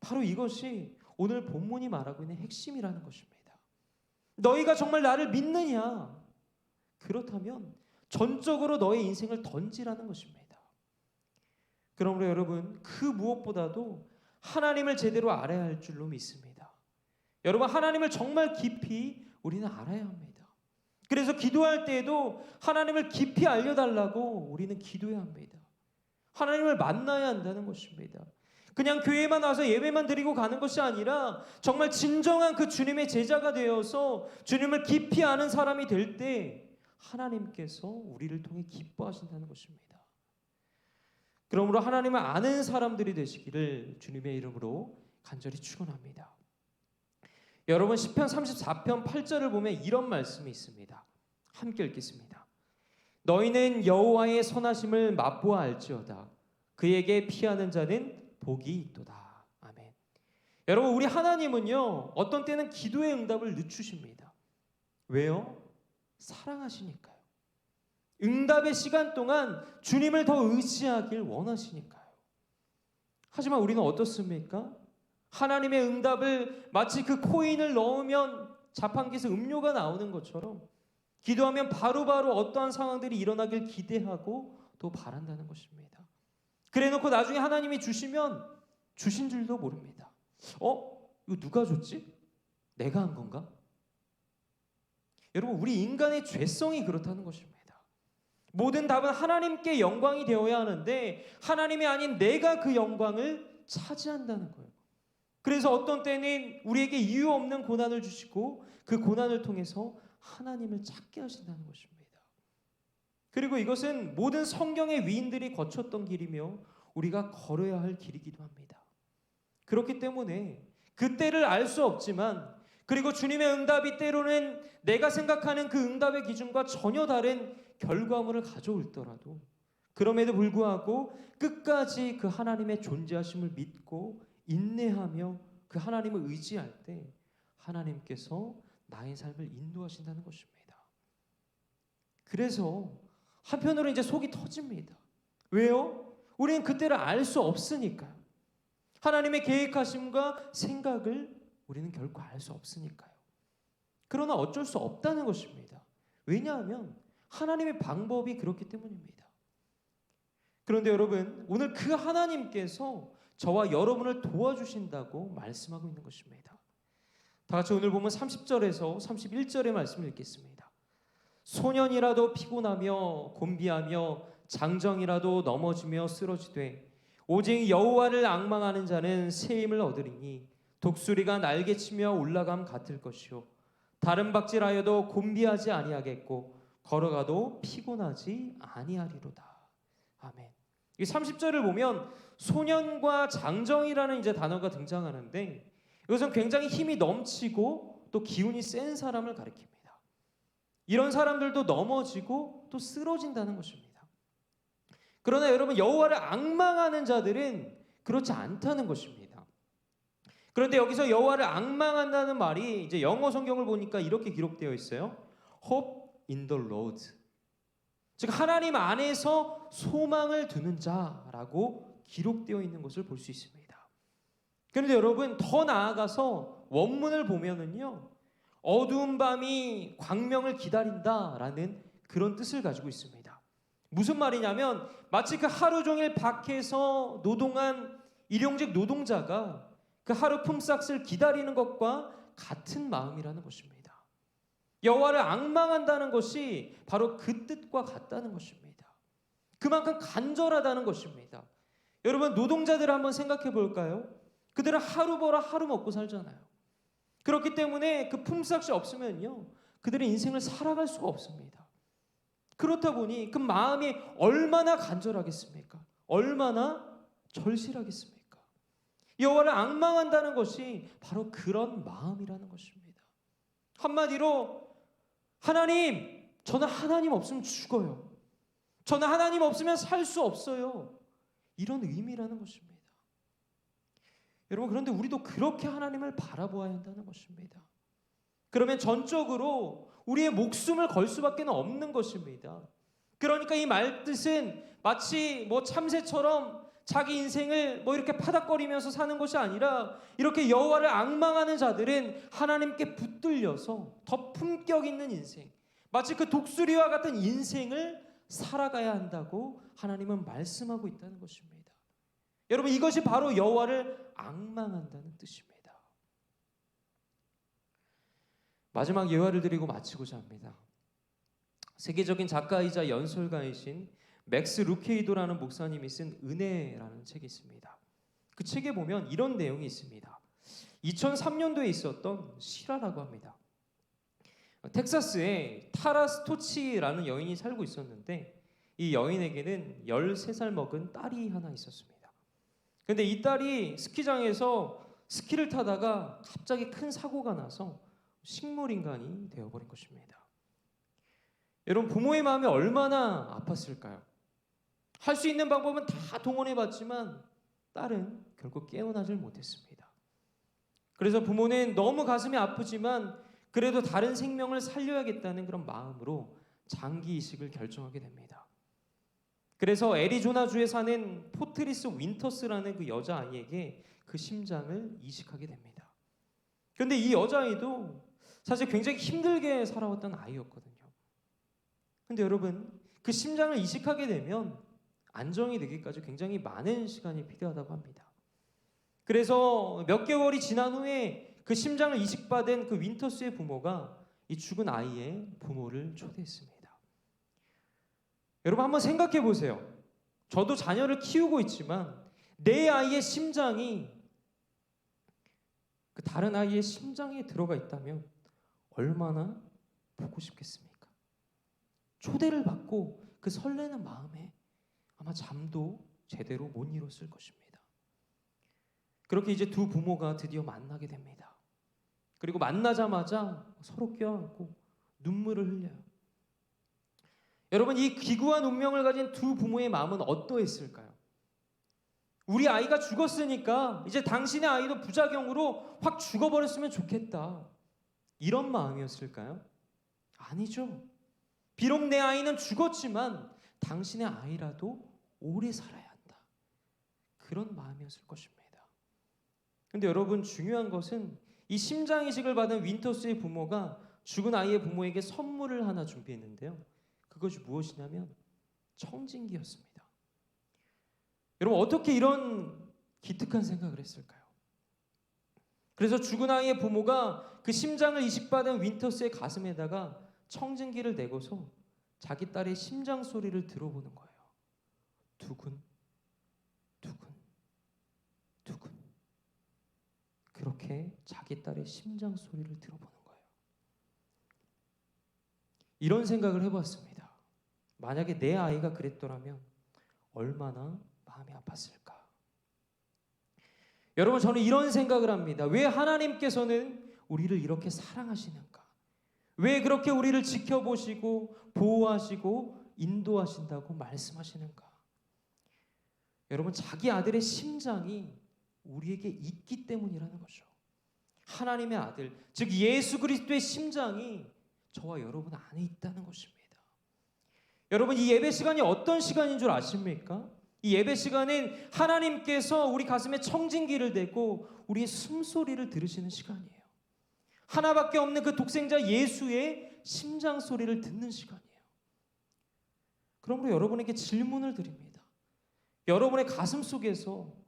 바로 이것이 오늘 본문이 말하고 있는 핵심이라는 것입니다. 너희가 정말 나를 믿느냐? 그렇다면 전적으로 너의 인생을 던지라는 것입니다. 그러므로 여러분, 그 무엇보다도 하나님을 제대로 알아야 할 줄로 믿습니다. 여러분, 하나님을 정말 깊이 우리는 알아야 합니다. 그래서 기도할 때에도 하나님을 깊이 알려달라고 우리는 기도해야 합니다. 하나님을 만나야 한다는 것입니다. 그냥 교회만 와서 예배만 드리고 가는 것이 아니라 정말 진정한 그 주님의 제자가 되어서 주님을 깊이 아는 사람이 될 때 하나님께서 우리를 통해 기뻐하신다는 것입니다. 그러므로 하나님을 아는 사람들이 되시기를 주님의 이름으로 간절히 축원합니다. 여러분, 시편 34편 8절을 보면 이런 말씀이 있습니다. 함께 읽겠습니다. 너희는 여호와의 선하심을 맛보아 알지어다. 그에게 피하는 자는 복이 있도다. 아멘. 여러분, 우리 하나님은요, 어떤 때는 기도의 응답을 늦추십니다. 왜요? 사랑하시니까요. 응답의 시간 동안 주님을 더 의지하길 원하시니까요. 하지만 우리는 어떻습니까? 하나님의 응답을 마치 그 코인을 넣으면 자판기에서 음료가 나오는 것처럼 기도하면 바로바로 어떠한 상황들이 일어나길 기대하고 또 바란다는 것입니다. 그래놓고 나중에 하나님이 주시면 주신 줄도 모릅니다. 이거 누가 줬지? 내가 한 건가? 여러분, 우리 인간의 죄성이 그렇다는 것입니다. 모든 답은 하나님께 영광이 되어야 하는데 하나님이 아닌 내가 그 영광을 차지한다는 거예요. 그래서 어떤 때는 우리에게 이유 없는 고난을 주시고 그 고난을 통해서 하나님을 찾게 하신다는 것입니다. 그리고 이것은 모든 성경의 위인들이 거쳤던 길이며 우리가 걸어야 할 길이기도 합니다. 그렇기 때문에 그때를 알 수 없지만, 그리고 주님의 응답이 때로는 내가 생각하는 그 응답의 기준과 전혀 다른 결과물을 가져올더라도 그럼에도 불구하고 끝까지 그 하나님의 존재하심을 믿고 인내하며 그 하나님을 의지할 때 하나님께서 나의 삶을 인도하신다는 것입니다. 그래서 한편으로 이제 속이 터집니다. 왜요? 우리는 그때를 알 수 없으니까요. 하나님의 계획하심과 생각을 우리는 결코 알 수 없으니까요. 그러나 어쩔 수 없다는 것입니다. 왜냐하면 하나님의 방법이 그렇기 때문입니다. 그런데 여러분, 오늘 그 하나님께서 저와 여러분을 도와주신다고 말씀하고 있는 것입니다. 다 같이 오늘 보면 30절에서 31절의 말씀을 읽겠습니다. 소년이라도 피곤하며 곤비하며 장정이라도 넘어지며 쓰러지되 오직 여호와를 앙망하는 자는 새 힘을 얻으리니 독수리가 날개치며 올라감 같을 것이요 다른 박질하여도 곤비하지 아니하겠고 걸어가도 피곤하지 아니하리로다. 아멘. 이 30절을 보면 소년과 장정이라는 이제 단어가 등장하는데 이것은 굉장히 힘이 넘치고 또 기운이 센 사람을 가리킵니다. 이런 사람들도 넘어지고 또 쓰러진다는 것입니다. 그러나 여러분, 여호와를 앙망하는 자들은 그렇지 않다는 것입니다. 그런데 여기서 여호와를 앙망한다는 말이 이제 영어 성경을 보니까 이렇게 기록되어 있어요. Hope in the Lord. 즉 하나님 안에서 소망을 두는 자라고 기록되어 있는 것을 볼 수 있습니다. 그런데 여러분, 더 나아가서 원문을 보면은요, 어두운 밤이 광명을 기다린다라는 그런 뜻을 가지고 있습니다. 무슨 말이냐면 마치 그 하루 종일 밖에서 노동한 일용직 노동자가 그 하루 품삯을 기다리는 것과 같은 마음이라는 것입니다. 여호와를 앙망한다는 것이 바로 그 뜻과 같다는 것입니다. 그만큼 간절하다는 것입니다. 여러분, 노동자들을 한번 생각해 볼까요? 그들은 하루 벌어 하루 먹고 살잖아요. 그렇기 때문에 그 품삯이 없으면요, 그들의 인생을 살아갈 수가 없습니다. 그렇다 보니 그 마음이 얼마나 간절하겠습니까? 얼마나 절실하겠습니까? 여호와를 앙망한다는 것이 바로 그런 마음이라는 것입니다. 한마디로 하나님, 저는 하나님 없으면 죽어요. 저는 하나님 없으면 살 수 없어요. 이런 의미라는 것입니다. 여러분, 그런데 우리도 그렇게 하나님을 바라보아야 한다는 것입니다. 그러면 전적으로 우리의 목숨을 걸 수밖에 없는 것입니다. 그러니까 이 말뜻은 마치 참새처럼 자기 인생을 이렇게 파닥거리면서 사는 것이 아니라, 이렇게 여호와를 앙망하는 자들은 하나님께 붙들려서 더 품격 있는 인생, 마치 그 독수리와 같은 인생을 살아가야 한다고 하나님은 말씀하고 있다는 것입니다. 여러분, 이것이 바로 여호와를 앙망한다는 뜻입니다. 마지막 예화를 드리고 마치고자 합니다. 세계적인 작가이자 연설가이신 맥스 루케이도라는 목사님이 쓴 은혜라는 책이 있습니다. 그 책에 보면 이런 내용이 있습니다. 2003년도에 있었던 실화라고 합니다. 텍사스에 타라 스토치라는 여인이 살고 있었는데, 이 여인에게는 13살 먹은 딸이 하나 있었습니다. 근데 이 딸이 스키장에서 스키를 타다가 갑자기 큰 사고가 나서 식물인간이 되어버린 것입니다. 여러분, 부모의 마음이 얼마나 아팠을까요? 할 수 있는 방법은 다 동원해봤지만 딸은 결국 깨어나질 못했습니다. 그래서 부모는 너무 가슴이 아프지만 그래도 다른 생명을 살려야겠다는 그런 마음으로 장기 이식을 결정하게 됩니다. 그래서 애리조나주에 사는 포트리스 윈터스라는 그 여자아이에게 그 심장을 이식하게 됩니다. 그런데 이 여자아이도 사실 굉장히 힘들게 살아왔던 아이였거든요. 근데 여러분, 그 심장을 이식하게 되면 안정이 되기까지 굉장히 많은 시간이 필요하다고 합니다. 그래서 몇 개월이 지난 후에 그 심장을 이식받은 그 윈터스의 부모가 이 죽은 아이의 부모를 초대했습니다. 여러분, 한번 생각해 보세요. 저도 자녀를 키우고 있지만 내 아이의 심장이 그 다른 아이의 심장에 들어가 있다면 얼마나 보고 싶겠습니까? 초대를 받고 그 설레는 마음에 아마 잠도 제대로 못 이뤘을 것입니다. 그렇게 이제 두 부모가 드디어 만나게 됩니다. 그리고 만나자마자 서로 껴안고 눈물을 흘려요. 여러분, 이 기구한 운명을 가진 두 부모의 마음은 어떠했을까요? 우리 아이가 죽었으니까 이제 당신의 아이도 부작용으로 확 죽어버렸으면 좋겠다, 이런 마음이었을까요? 아니죠. 비록 내 아이는 죽었지만 당신의 아이라도 오래 살아야 한다, 그런 마음이었을 것입니다. 근데 여러분, 중요한 것은 이 심장 이식을 받은 윈터스의 부모가 죽은 아이의 부모에게 선물을 하나 준비했는데요. 그것이 무엇이냐면 청진기였습니다. 여러분, 어떻게 이런 기특한 생각을 했을까요? 그래서 죽은 아이의 부모가 그 심장을 이식받은 윈터스의 가슴에다가 청진기를 대고서 자기 딸의 심장 소리를 들어보는 거예요. 두근, 두근, 두근. 그렇게 자기 딸의 심장 소리를 들어보는 거예요. 이런 생각을 해봤습니다. 만약에 내 아이가 그랬더라면 얼마나 마음이 아팠을까? 여러분, 저는 이런 생각을 합니다. 왜 하나님께서는 우리를 이렇게 사랑하시는가? 왜 그렇게 우리를 지켜보시고 보호하시고 인도하신다고 말씀하시는가? 여러분, 자기 아들의 심장이 우리에게 있기 때문이라는 거죠. 하나님의 아들, 즉 예수 그리스도의 심장이 저와 여러분 안에 있다는 것입니다. 여러분, 이 예배 시간이 어떤 시간인 줄 아십니까? 이 예배 시간은 하나님께서 우리 가슴에 청진기를 대고 우리의 숨소리를 들으시는 시간이에요. 하나밖에 없는 그 독생자 예수의 심장 소리를 듣는 시간이에요. 그러므로 여러분에게 질문을 드립니다. 여러분의 가슴 속에도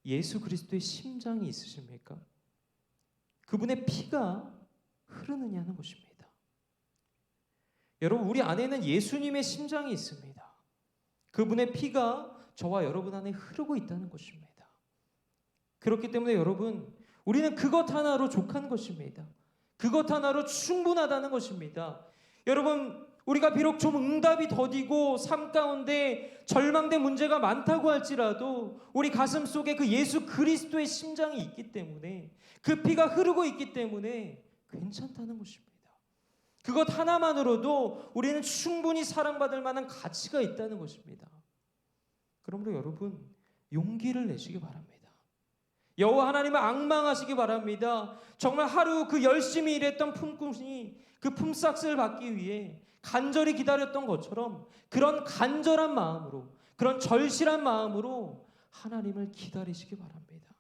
예수 그리스도의 심장이 있으십니까? 그분의 피가 흐르느냐는 것입니다. 여러분, 우리 안에는 예수님의 심장이 있습니다. 그분의 피가 저와 여러분 안에 흐르고 있다는 것입니다. 그렇기 때문에 여러분, 우리는 그것 하나로 족한 것입니다. 그것 하나로 충분하다는 것입니다. 여러분, 우리가 비록 좀 응답이 더디고 삶 가운데 절망된 문제가 많다고 할지라도 우리 가슴 속에 그 예수 그리스도의 심장이 있기 때문에, 그 피가 흐르고 있기 때문에 괜찮다는 것입니다. 그것 하나만으로도 우리는 충분히 사랑받을 만한 가치가 있다는 것입니다. 그러므로 여러분 용기를 내시기 바랍니다. 여호와 하나님을 앙망하시기 바랍니다. 정말 하루 그 열심히 일했던 품꾼이 그 품삯을 받기 위해 간절히 기다렸던 것처럼 그런 간절한 마음으로, 그런 절실한 마음으로 하나님을 기다리시기 바랍니다.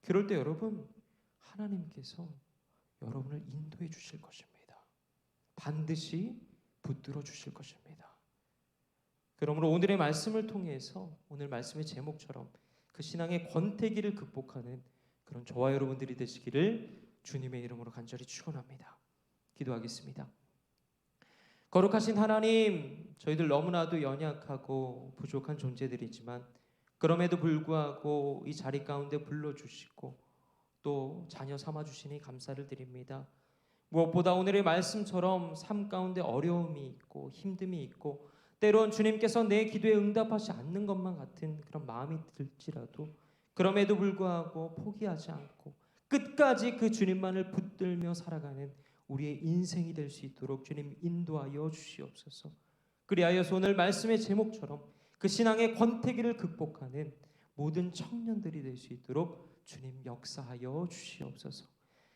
그럴 때 여러분 하나님께서 여러분을 인도해 주실 것입니다. 반드시 붙들어 주실 것입니다. 그러므로 오늘의 말씀을 통해서 오늘 말씀의 제목처럼 그 신앙의 권태기를 극복하는 그런 저와 여러분들이 되시기를 주님의 이름으로 간절히 축원합니다. 기도하겠습니다. 거룩하신 하나님, 저희들 너무나도 연약하고 부족한 존재들이지만 그럼에도 불구하고 이 자리 가운데 불러주시고 또 자녀 삼아주시니 감사를 드립니다. 무엇보다 오늘의 말씀처럼 삶 가운데 어려움이 있고 힘듦이 있고 때론 주님께서 내 기도에 응답하지 않는 것만 같은 그런 마음이 들지라도 그럼에도 불구하고 포기하지 않고 끝까지 그 주님만을 붙들며 살아가는 우리의 인생이 될 수 있도록 주님 인도하여 주시옵소서. 그리하여서 오늘 말씀의 제목처럼 그 신앙의 권태기를 극복하는 모든 청년들이 될 수 있도록 주님 역사하여 주시옵소서.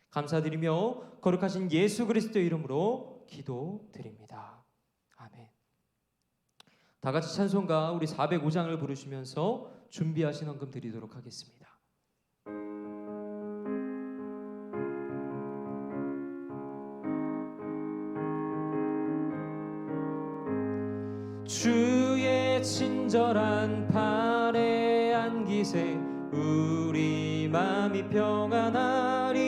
감사드리며 거룩하신 예수 그리스도의 이름으로 기도드립니다. 아멘. 다 같이 찬송가 우리 405장을 부르시면서 준비하신 헌금 드리도록 하겠습니다. 주의 친절한 팔에 안기세 우리 마음이 평안하리니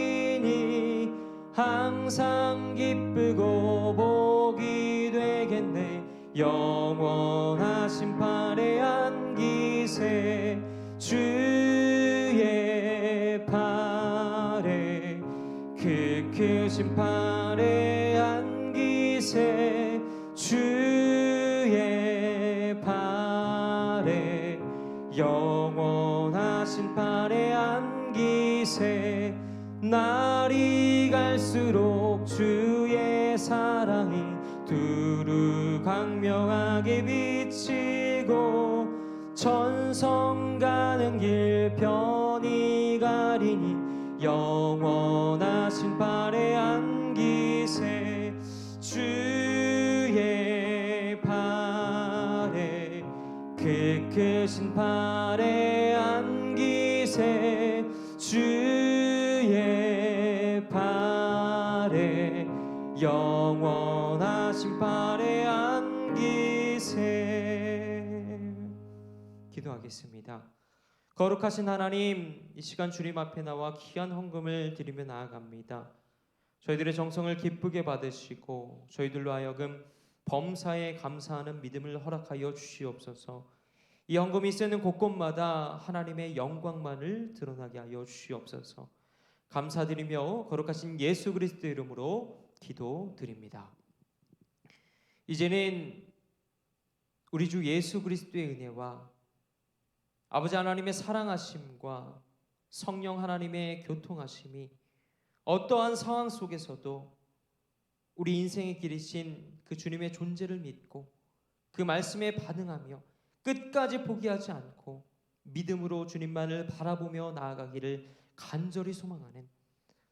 항상 기쁘고 복이 되겠네. 영원하신 팔에 안기세 주의 팔에 그 크신 팔에 안기세 주의 팔에 영원하신 팔에 안기세. 날이 갈수록 주의 사랑이 두루 광명하게 비치고 천성 가는 길 편히 가리니 영원하신 팔에 안기세 주의 팔에 그 크신 팔에 안기세 주의 팔에 영원하신 팔에 안기세. 기도하겠습니다. 거룩하신 하나님, 이 시간 주님 앞에 나와 귀한 헌금을 드리며 나아갑니다. 저희들의 정성을 기쁘게 받으시고 저희들로 하여금 범사에 감사하는 믿음을 허락하여 주시옵소서. 이 헌금이 쓰는 곳곳마다 하나님의 영광만을 드러나게 하여 주시옵소서. 감사드리며 거룩하신 예수 그리스도 이름으로 기도드립니다. 이제는 우리 주 예수 그리스도의 은혜와 아버지 하나님의 사랑하심과 성령 하나님의 교통하심이 어떠한 상황 속에서도 우리 인생의 길이신 그 주님의 존재를 믿고 그 말씀에 반응하며 끝까지 포기하지 않고 믿음으로 주님만을 바라보며 나아가기를 간절히 소망하는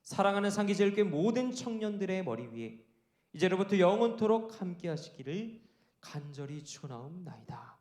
사랑하는 상기제일교회 모든 청년들의 머리 위에 이제로부터 영원토록 함께 하시기를 간절히 축원하옵나이다.